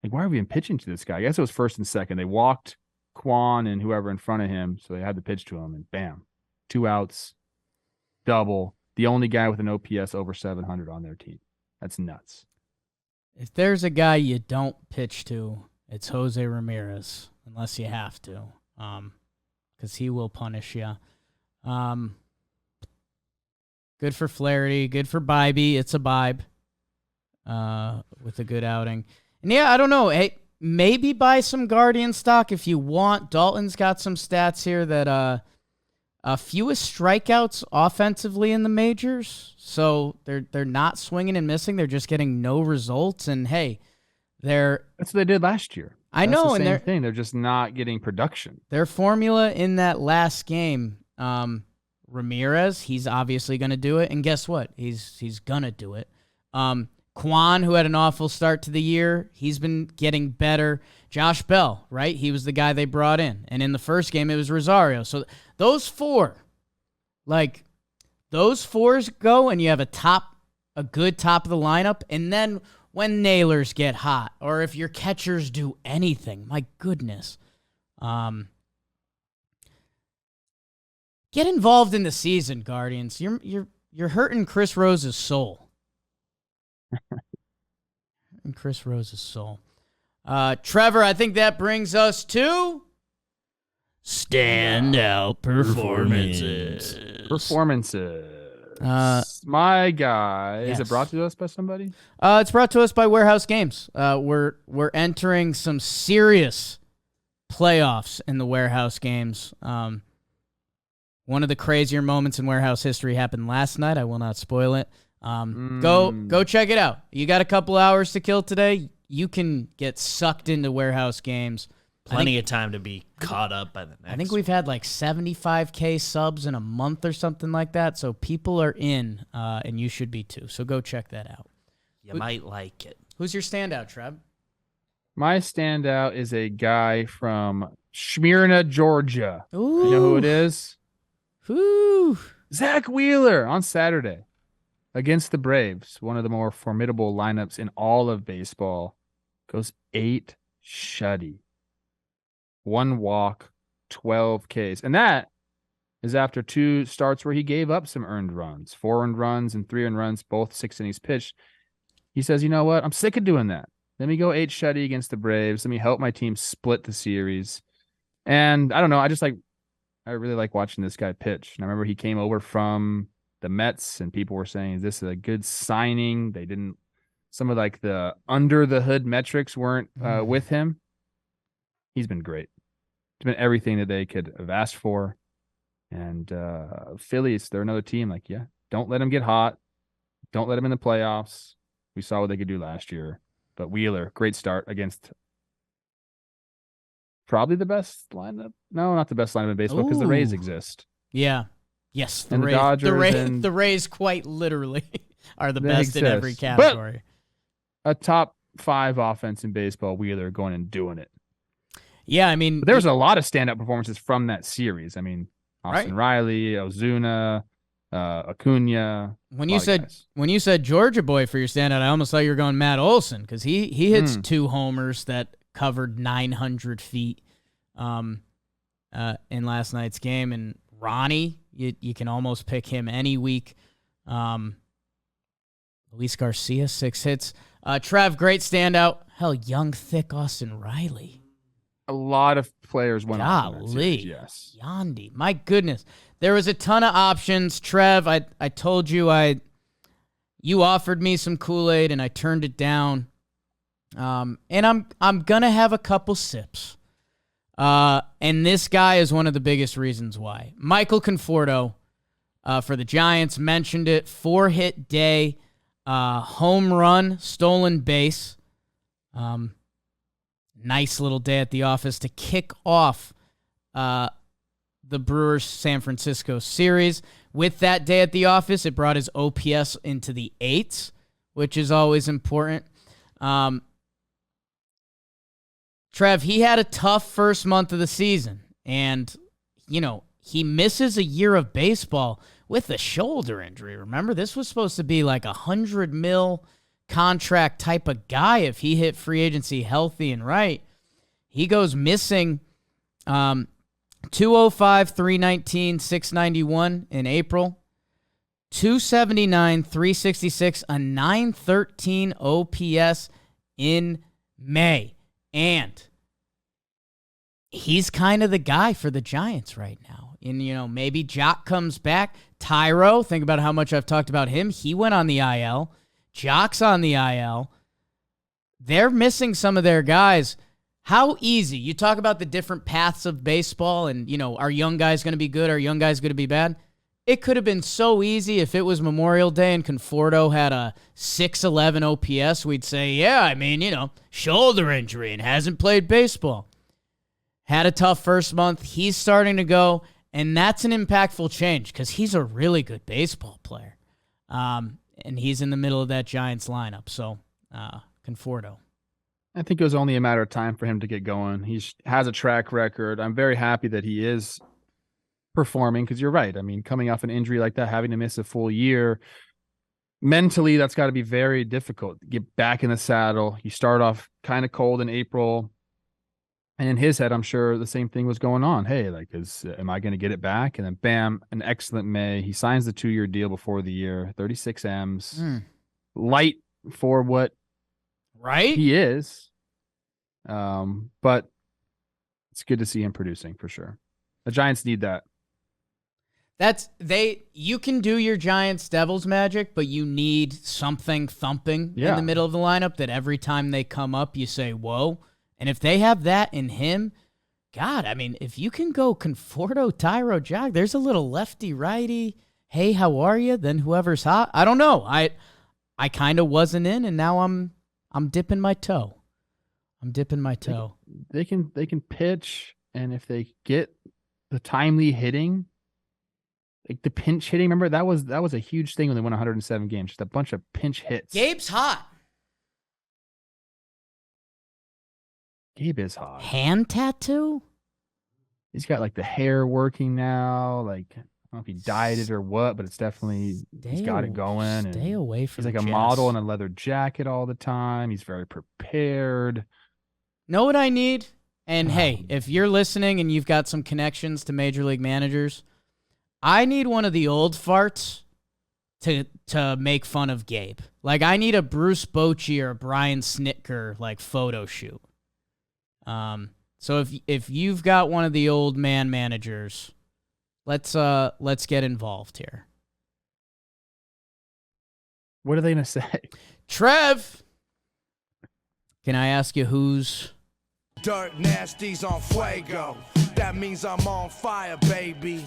S2: Like, why are we even pitching to this guy? I guess it was first and second. They walked Quan and whoever in front of him, so they had to pitch to him, and bam, 2 outs, double. The only guy with an OPS over 700 on their team. That's nuts.
S1: If there's a guy you don't pitch to, it's Jose Ramirez, unless you have to, because he will punish you. Good for Flaherty, good for Bibee. It's a Bibe with a good outing. And yeah, I don't know. Hey, maybe buy some Guardian stock if you want. Dalton's got some stats here that fewest strikeouts offensively in the majors. So they're not swinging and missing. They're just getting no results. And hey, that's
S2: what they did last year.
S1: I know,
S2: the same thing. They're just not getting production.
S1: Their formula in that last game, Ramirez, he's obviously going to do it, and guess what? He's gonna do it. Quan, who had an awful start to the year, he's been getting better. Josh Bell, right? He was the guy they brought in, and in the first game it was Rosario. So those fours go, and you have a good top of the lineup, and then when nailers get hot, or if your catchers do anything, my goodness. Get involved in the season, Guardians. You're hurting Chris Rose's soul. And Chris Rose's soul. Trevor, I think that brings us to standout performances.
S2: My guy.
S1: Yes.
S2: Is it brought to us by somebody?
S1: It's brought to us by Warehouse Games. We're entering some serious playoffs in the Warehouse Games. One of the crazier moments in Warehouse history happened last night. I will not spoil it. Go check it out. You got a couple hours to kill today. You can get sucked into Warehouse Games.
S3: Plenty of time to be caught up by the next.
S1: I think we've had like 75K subs in a month or something like that. So people are in, and you should be too. So go check that out.
S3: You might like it.
S1: Who's your standout, Trev?
S2: My standout is a guy from Smyrna, Georgia.
S1: Ooh.
S2: You know who it is?
S1: Whew.
S2: Zack Wheeler on Saturday against the Braves. One of the more formidable lineups in all of baseball. Goes 8 shutty. 1 walk, 12 Ks. And that is after 2 starts where he gave up some earned runs. 4 earned runs and 3 earned runs, both 6 innings pitched. He says, you know what? I'm sick of doing that. Let me go 8 shutty against the Braves. Let me help my team split the series. And I don't know. I really like watching this guy pitch. And I remember he came over from the Mets and people were saying, is this a good signing? Some of like the under the hood metrics weren't with him. He's been great. It's been everything that they could have asked for. And Phillies, they're another team. Like, yeah, don't let them get hot. Don't let them in the playoffs. We saw what they could do last year. But Wheeler, great start against probably the best lineup. No, not the best lineup in baseball because the Rays exist.
S1: Yeah. Yes.
S2: The Dodgers
S1: the Rays quite literally are the best in every category.
S2: But a top 5 offense in baseball, Wheeler going and doing it.
S1: Yeah, I mean,
S2: but there was a lot of standout performances from that series. I mean, Austin Riley, Ozuna, Acuna.
S1: When you said Georgia boy for your standout, I almost thought you were going Matt Olson because he hits 2 homers that covered 900 feet in last night's game. And Ronnie, you can almost pick him any week. Luis Garcia, 6 hits. Trev, great standout. Hell, young, thick Austin Riley.
S2: A lot of players went off in that series, yes.
S1: Yandy. My goodness. There was a ton of options. Trev, I told you you offered me some Kool-Aid and I turned it down. And I'm gonna have a couple sips. And this guy is one of the biggest reasons why. Michael Conforto for the Giants mentioned it. 4-hit day, home run, stolen base. Nice little day at the office to kick off the Brewers San Francisco series. With that day at the office, it brought his OPS into the 8s, which is always important. Trev, he had a tough first month of the season, and, he misses a year of baseball with a shoulder injury. Remember, this was supposed to be like $100 million contract type of guy if he hit free agency healthy and right. He goes missing 205, 319, 691 in April, 279, 366, a 913 OPS in May. And he's kind of the guy for the Giants right now. And, maybe Jock comes back. Tyro, think about how much I've talked about him. He went on the IL. Jock's on the IL. They're missing some of their guys. How easy? You talk about the different paths of baseball and, are young guys going to be good? Are young guys going to be bad? It could have been so easy if it was Memorial Day and Conforto had a 611 OPS. We'd say, yeah, shoulder injury and hasn't played baseball. Had a tough first month. He's starting to go, and that's an impactful change because he's a really good baseball player. And he's in the middle of that Giants lineup. So, Conforto.
S2: I think it was only a matter of time for him to get going. He has a track record. I'm very happy that he is performing because you're right. Coming off an injury like that, having to miss a full year, mentally, that's got to be very difficult. Get back in the saddle. You start off kind of cold in April. And in his head, I'm sure the same thing was going on. Hey, am I going to get it back? And then bam, an excellent May. He signs the 2-year deal before the year, 36 M's. Light for what he is. But it's good to see him producing for sure. The Giants need that.
S1: You can do your Giants Devils magic, but you need something thumping in the middle of the lineup that every time they come up, you say, whoa. And if they have that in him, God, if you can go Conforto, Tyro, Jock, there's a little lefty-righty, hey, how are you? Then whoever's hot. I don't know. I kind of wasn't in, and now I'm dipping my toe.
S2: They can pitch, and if they get the timely hitting, like the pinch hitting, remember that was a huge thing when they won 107 games, just a bunch of pinch hits.
S1: Gabe's hot.
S2: Gabe is hot.
S1: Hand tattoo?
S2: He's got the hair working now. I don't know if he dyed it or what, but it's definitely he's got it going.
S1: Stay away from.
S2: He's a model in a leather jacket all the time. He's very prepared.
S1: Know what I need? And hey, if you're listening and you've got some connections to major league managers, I need one of the old farts to make fun of Gabe. I need a Bruce Bochy or a Brian Snitker photo shoot. So if you've got one of the old man managers, let's get involved here.
S2: What are they gonna say?
S1: Trev, can I ask you who's
S4: Dirt Nasty's on fuego? That means I'm on fire, baby.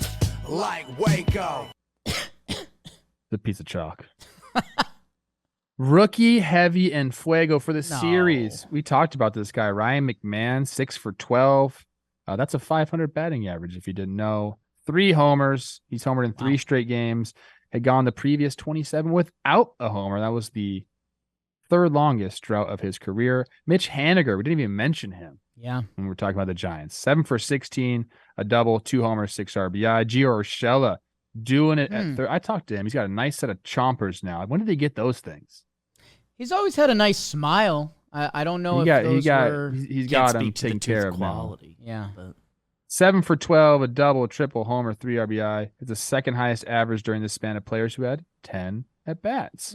S4: Like Waco.
S2: The piece of chalk. Rookie, heavy, and fuego for the series. We talked about this guy, Ryan McMahon, 6 for 12. That's a 500 batting average, if you didn't know. 3 homers. He's homered in 3 straight games. Had gone the previous 27 without a homer. That was the 3rd longest drought of his career. Mitch Haniger, we didn't even mention him.
S1: Yeah.
S2: When we're talking about the Giants. 7 for 16, a double, 2 homers, 6 RBI. Gio Urshela doing it at 3rd. I talked to him. He's got a nice set of chompers now. When did they get those things?
S1: He's always had a nice smile. I don't know
S2: he's got him taken care of
S3: quality.
S1: Now. Yeah.
S3: But
S2: 7 for 12, a double, a triple, homer, 3 RBI. It's the 2nd highest average during this span of players who had 10 at-bats.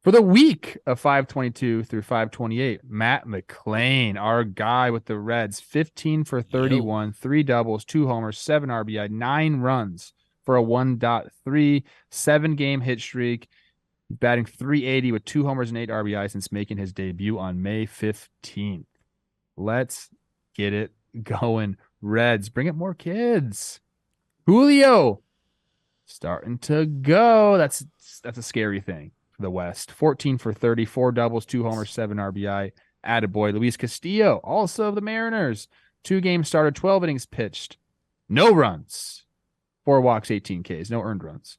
S2: For the week of 5/22 through 5/28, Matt McClain, our guy with the Reds, 15 for 31, 3 doubles, 2 homers, 7 RBI, 9 runs for a 1.3, 7-game hit streak. Batting .380 with 2 homers and 8 RBI since making his debut on May 15th. Let's get it going, Reds. Bring it more kids. Julio starting to go. That's a scary thing for the West. 14 for 30, 4 doubles, 2 homers, 7 RBI. Attaboy. Luis Castillo, also of the Mariners. 2 games started, 12 innings pitched. No runs. 4 walks, 18 Ks. No earned runs.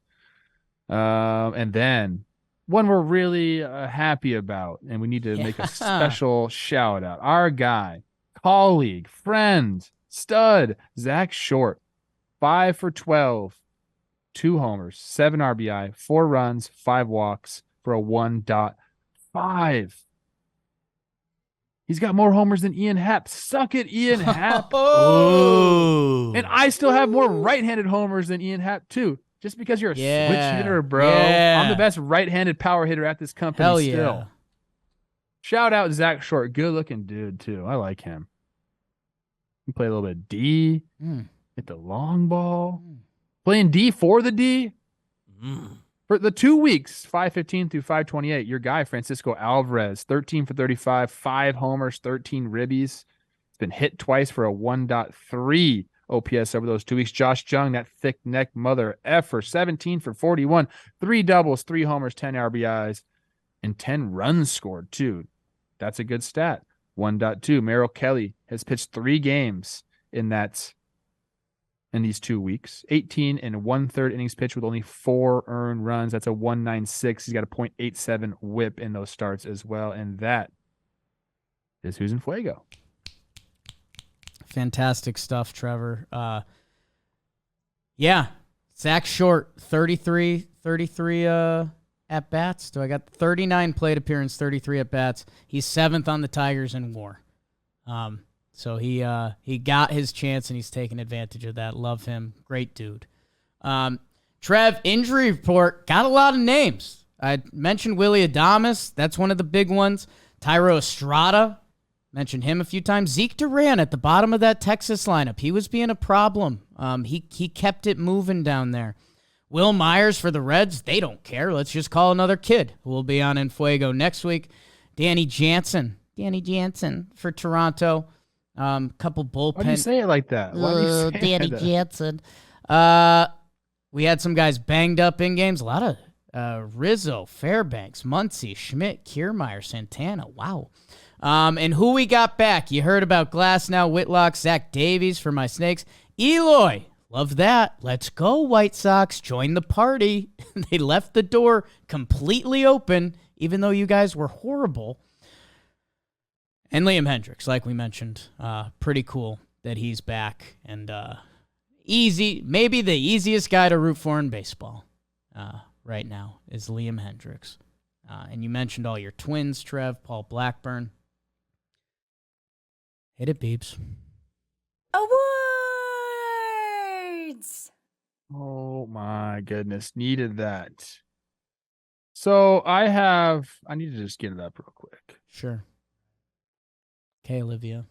S2: And then one we're really happy about, and we need to make a special shout out. Our guy, colleague, friend, stud, Zach Short, 5 for 12, 2 homers, 7 RBI, 4 runs, 5 walks for a 1.5. He's got more homers than Ian Happ. Suck it, Ian Happ. And I still have more right-handed homers than Ian Happ, too. Just because you're a switch hitter, bro.
S1: Yeah.
S2: I'm the best right-handed power hitter at this company
S1: Hell
S2: still.
S1: yeah.
S2: Shout out Zach Short. Good-looking dude, too. I like him. He play a little bit of D. Hit the long ball. Playing D for the D. For the 2 weeks, 5/15 through 5/28, your guy, Francisco Alvarez, 13 for 35, 5 homers, 13 ribbies. It's been hit twice for a 1.3 OPS over those 2 weeks. Josh Jung, that thick neck mother effer, 17 for 41, 3 doubles, 3 homers, 10 RBIs, and 10 runs scored, too. That's a good stat. 1.2. Merrill Kelly has pitched 3 games in these 2 weeks. 18 and 1/3 innings pitched with only 4 earned runs. That's a 1.96. He's got a .87 whip in those starts as well. And that is who's in Fuego.
S1: Fantastic stuff, Trevor. Yeah. Zach Short, 33 at-bats. Do I got 39 plate appearance, 33 at-bats. He's 7th on the Tigers in WAR. So he got his chance, and he's taking advantage of that. Love him. Great dude. Trev, injury report. Got a lot of names. I mentioned Willie Adames. That's one of the big ones. Tyro Estrada. Mentioned him a few times. Zeke Duran at the bottom of that Texas lineup. He was being a problem. He kept it moving down there. Will Myers for the Reds. They don't care. Let's just call another kid who will be on In Fuego next week. Danny Jansen for Toronto. Couple bullpen.
S2: Why do you say it like that? Why do you say
S1: Danny
S2: that?
S1: Jansen. We had some guys banged up in games. A lot of Rizzo, Fairbanks, Muncy, Schmidt, Kiermaier, Santana. Wow. And who we got back? You heard about Glasnow, Whitlock, Zach Davies for my Snakes. Eloy. Love that. Let's go, White Sox. Join the party. They left the door completely open, even though you guys were horrible. And Liam Hendricks, like we mentioned, pretty cool that he's back. And easy, maybe the easiest guy to root for in baseball right now is Liam Hendricks. And you mentioned all your Twins, Trev, Paul Blackburn. Hit it, Beebs.
S5: Awards!
S2: Oh, my goodness. Needed that. So I need to just get it up real quick.
S1: Sure. Okay, Olivia.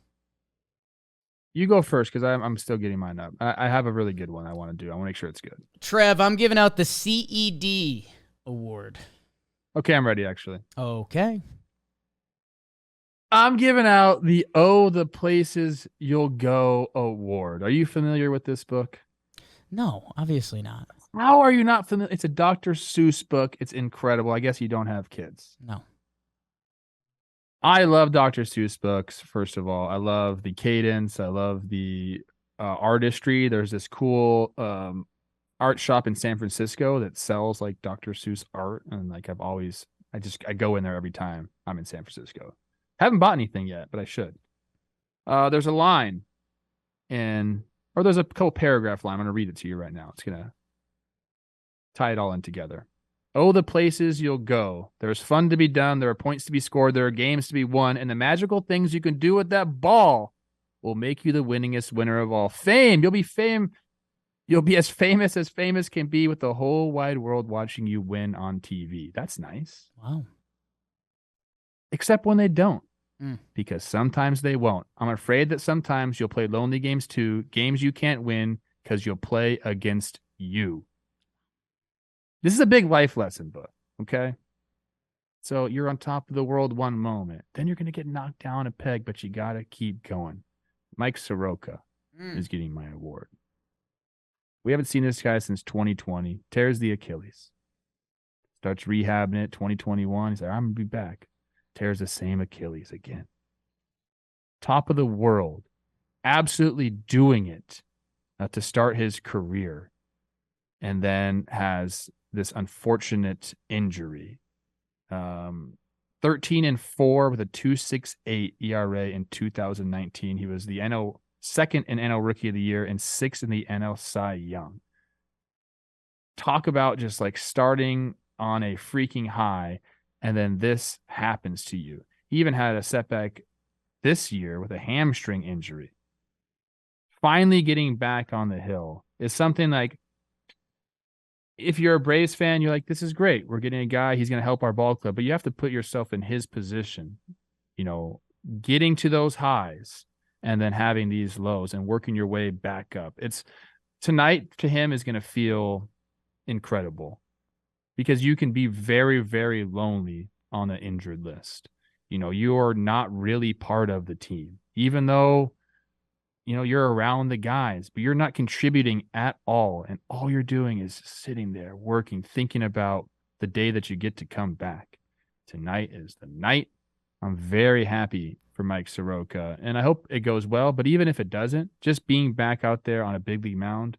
S2: You go first because I'm still getting mine up. I have a really good one I want to do. I want to make sure it's good.
S1: Trev, I'm giving out the CED award.
S2: Okay, I'm ready, actually.
S1: Okay.
S2: I'm giving out the Oh, the Places You'll Go award. Are you familiar with this book?
S1: No, obviously not.
S2: How are you not familiar? It's a Dr. Seuss book. It's incredible. I guess you don't have kids.
S1: No.
S2: I love Dr. Seuss books, first of all. I love the cadence. I love the artistry. There's this cool art shop in San Francisco that sells like Dr. Seuss art. And like I go in there every time I'm in San Francisco. Haven't bought anything yet, but I should. There's a line there's a couple paragraph line. I'm going to read it to you right now. It's going to tie it all in together. Oh, the places you'll go. There's fun to be done. There are points to be scored. There are games to be won. And the magical things you can do with that ball will make you the winningest winner of all. Fame. You'll be as famous can be with the whole wide world watching you win on TV. That's nice.
S1: Wow.
S2: Except when they don't. Because sometimes they won't. I'm afraid that sometimes you'll play lonely games too, games you can't win because you'll play against you. This is a big life lesson book, okay? So you're on top of the world one moment. Then you're going to get knocked down a peg, but you got to keep going. Mike Soroka is getting my award. We haven't seen this guy since 2020. Tears the Achilles. Starts rehabbing it 2021. He's like, I'm going to be back. Tears the same Achilles again. Top of the world. Absolutely doing it to start his career. And then has this unfortunate injury 13-4 with a 2.68 ERA in 2019. He was the second in NL Rookie of the Year and sixth in the NL Cy Young. Talk about just like starting on a freaking high, and then this happens to you. He even had a setback this year with a hamstring injury. Finally getting back on the hill is something like, if you're a Braves fan, you're like, this is great. We're getting a guy, he's going to help our ball club, but you have to put yourself in his position, getting to those highs and then having these lows and working your way back up. Tonight to him is going to feel incredible because you can be very, very lonely on the injured list. You're not really part of the team, even though, you're around the guys, but you're not contributing at all. And all you're doing is sitting there working, thinking about the day that you get to come back. Tonight is the night. I'm very happy for Mike Soroka, and I hope it goes well. But even if it doesn't, just being back out there on a big league mound,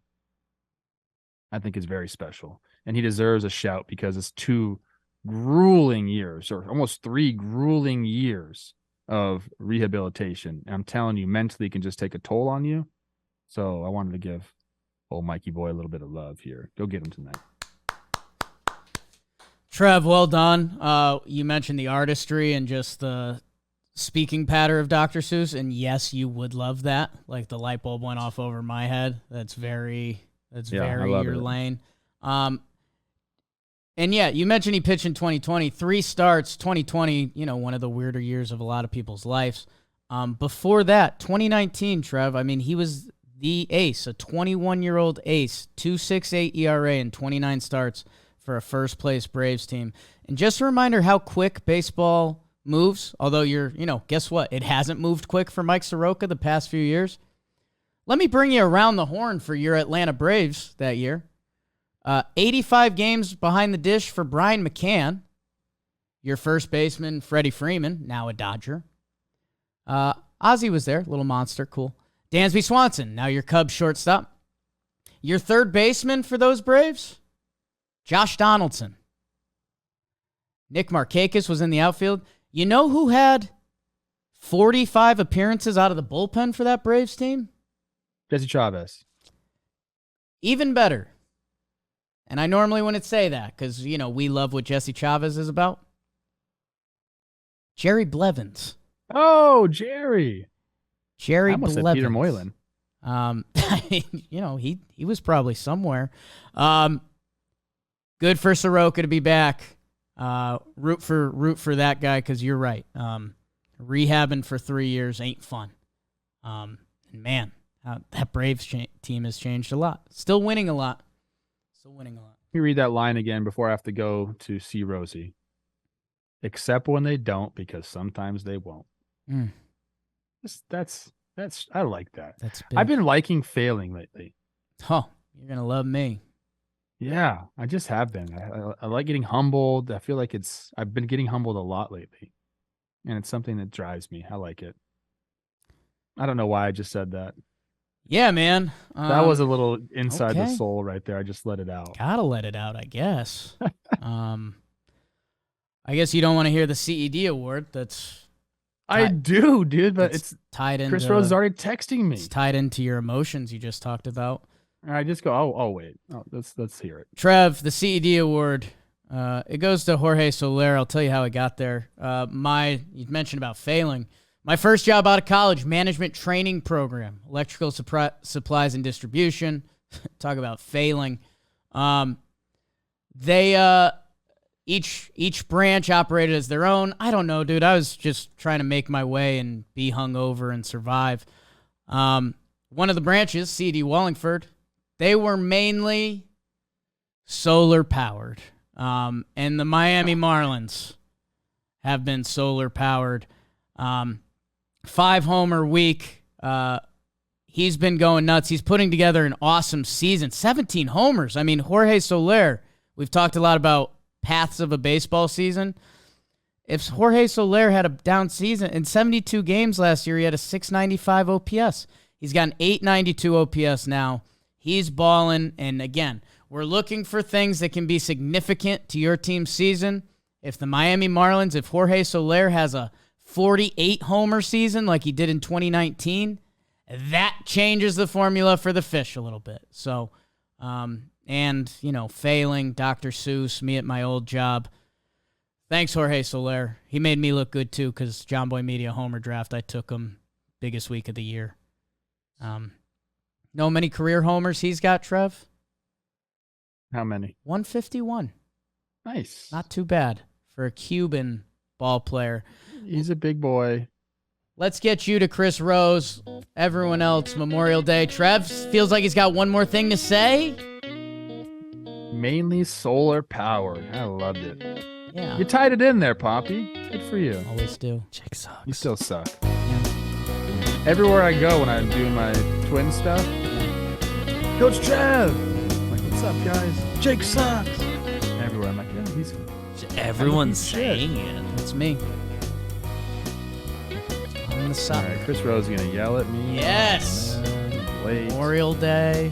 S2: I think is very special. And he deserves a shout because it's 2 grueling years, or almost 3 grueling years of rehabilitation. And I'm telling you, mentally can just take a toll on you. So I wanted to give old Mikey boy a little bit of love here. Go get him tonight.
S1: Trev, well done. You mentioned the artistry and just the speaking pattern of Dr. Seuss, and yes, you would love that. Like the light bulb went off over my head. That's very your lane. And yeah, you mentioned he pitched in 2020, 3 starts, 2020, one of the weirder years of a lot of people's lives. Before that, 2019, Trev, I mean, he was the ace, a 21-year-old ace, 2.68 ERA and 29 starts for a first-place Braves team. And just a reminder how quick baseball moves, although guess what? It hasn't moved quick for Mike Soroka the past few years. Let me bring you around the horn for your Atlanta Braves that year. 85 games behind the dish for Brian McCann. Your first baseman, Freddie Freeman, now a Dodger. Ozzie was there, little monster, cool. Dansby Swanson, now your Cubs shortstop. Your third baseman for those Braves, Josh Donaldson. Nick Markakis was in the outfield. You know who had 45 appearances out of the bullpen for that Braves team?
S2: Jesse Chavez.
S1: Even better. And I normally wouldn't say that because, we love what Jesse Chavez is about. Jerry Blevins.
S2: Oh, Jerry.
S1: Jerry
S2: I almost
S1: Blevins.
S2: said Peter Moylan.
S1: He was probably somewhere. Good for Soroka to be back. Root for that guy because you're right. Rehabbing for 3 years ain't fun. And man, that Braves team has changed a lot. Still winning a lot.
S2: Let me read that line again before I have to go to see Rosie. Except when they don't, because sometimes they won't. That's I like that.
S1: That's big.
S2: I've been liking failing lately.
S1: Oh, you're gonna love me.
S2: Yeah, I just have been. I like getting humbled. I feel like I've been getting humbled a lot lately, and it's something that drives me. I like it. I don't know why I just said that.
S1: Yeah, man.
S2: That was a little inside the soul right there. I just let it out.
S1: Gotta let it out, I guess. I guess you don't want to hear the CED award.
S2: I do, dude, but it's
S1: tied into.
S2: Chris Rose is already texting me.
S1: It's tied into your emotions you just talked about.
S2: I just go, oh wait. Oh, let's hear it.
S1: Trev, the CED award, it goes to Jorge Soler. I'll tell you how it got there. You mentioned about failing. My first job out of college, management training program, electrical supplies and distribution. Talk about failing. They each branch operated as their own. I don't know, dude. I was just trying to make my way and be hungover and survive. One of the branches, CD Wallingford, they were mainly solar powered. And the Miami Marlins have been solar powered. 5-homer week. He's been going nuts. He's putting together an awesome season. 17 homers. I mean, Jorge Soler, we've talked a lot about paths of a baseball season. If Jorge Soler had a down season, in 72 games last year, he had a 695 OPS. He's got an 892 OPS now. He's balling. And again, we're looking for things that can be significant to your team's season. if the Miami Marlins, if Jorge Soler has a 48 homer season like he did in 2019, that changes the formula for the fish a little bit. So, and, failing Dr. Seuss, me at my old job. Thanks, Jorge Soler. He made me look good, too, because John Boy Media Homer Draft, I took him biggest week of the year. Know many career homers he's got, Trev?
S2: How many?
S1: 151.
S2: Nice.
S1: Not too bad for a Cuban ball player.
S2: He's a big boy.
S1: Let's get you to Chris Rose. Everyone else, Memorial Day. Trev feels like he's got one more thing to say.
S2: Mainly solar powered. I loved it.
S1: Yeah.
S2: You tied it in there, Poppy. Good for you.
S1: Always do.
S3: Jake sucks.
S2: You still suck.
S1: Yeah.
S2: Everywhere I go when I'm doing my twin stuff, Coach Trev. I'm like, what's up, guys? Jake sucks. Everywhere I'm like, yeah, he's.
S3: Everyone's saying it.
S1: That's me. On the
S2: All
S1: side.
S2: right, Chris Rose is gonna yell at me.
S1: Yes.
S2: Late.
S1: Memorial Day.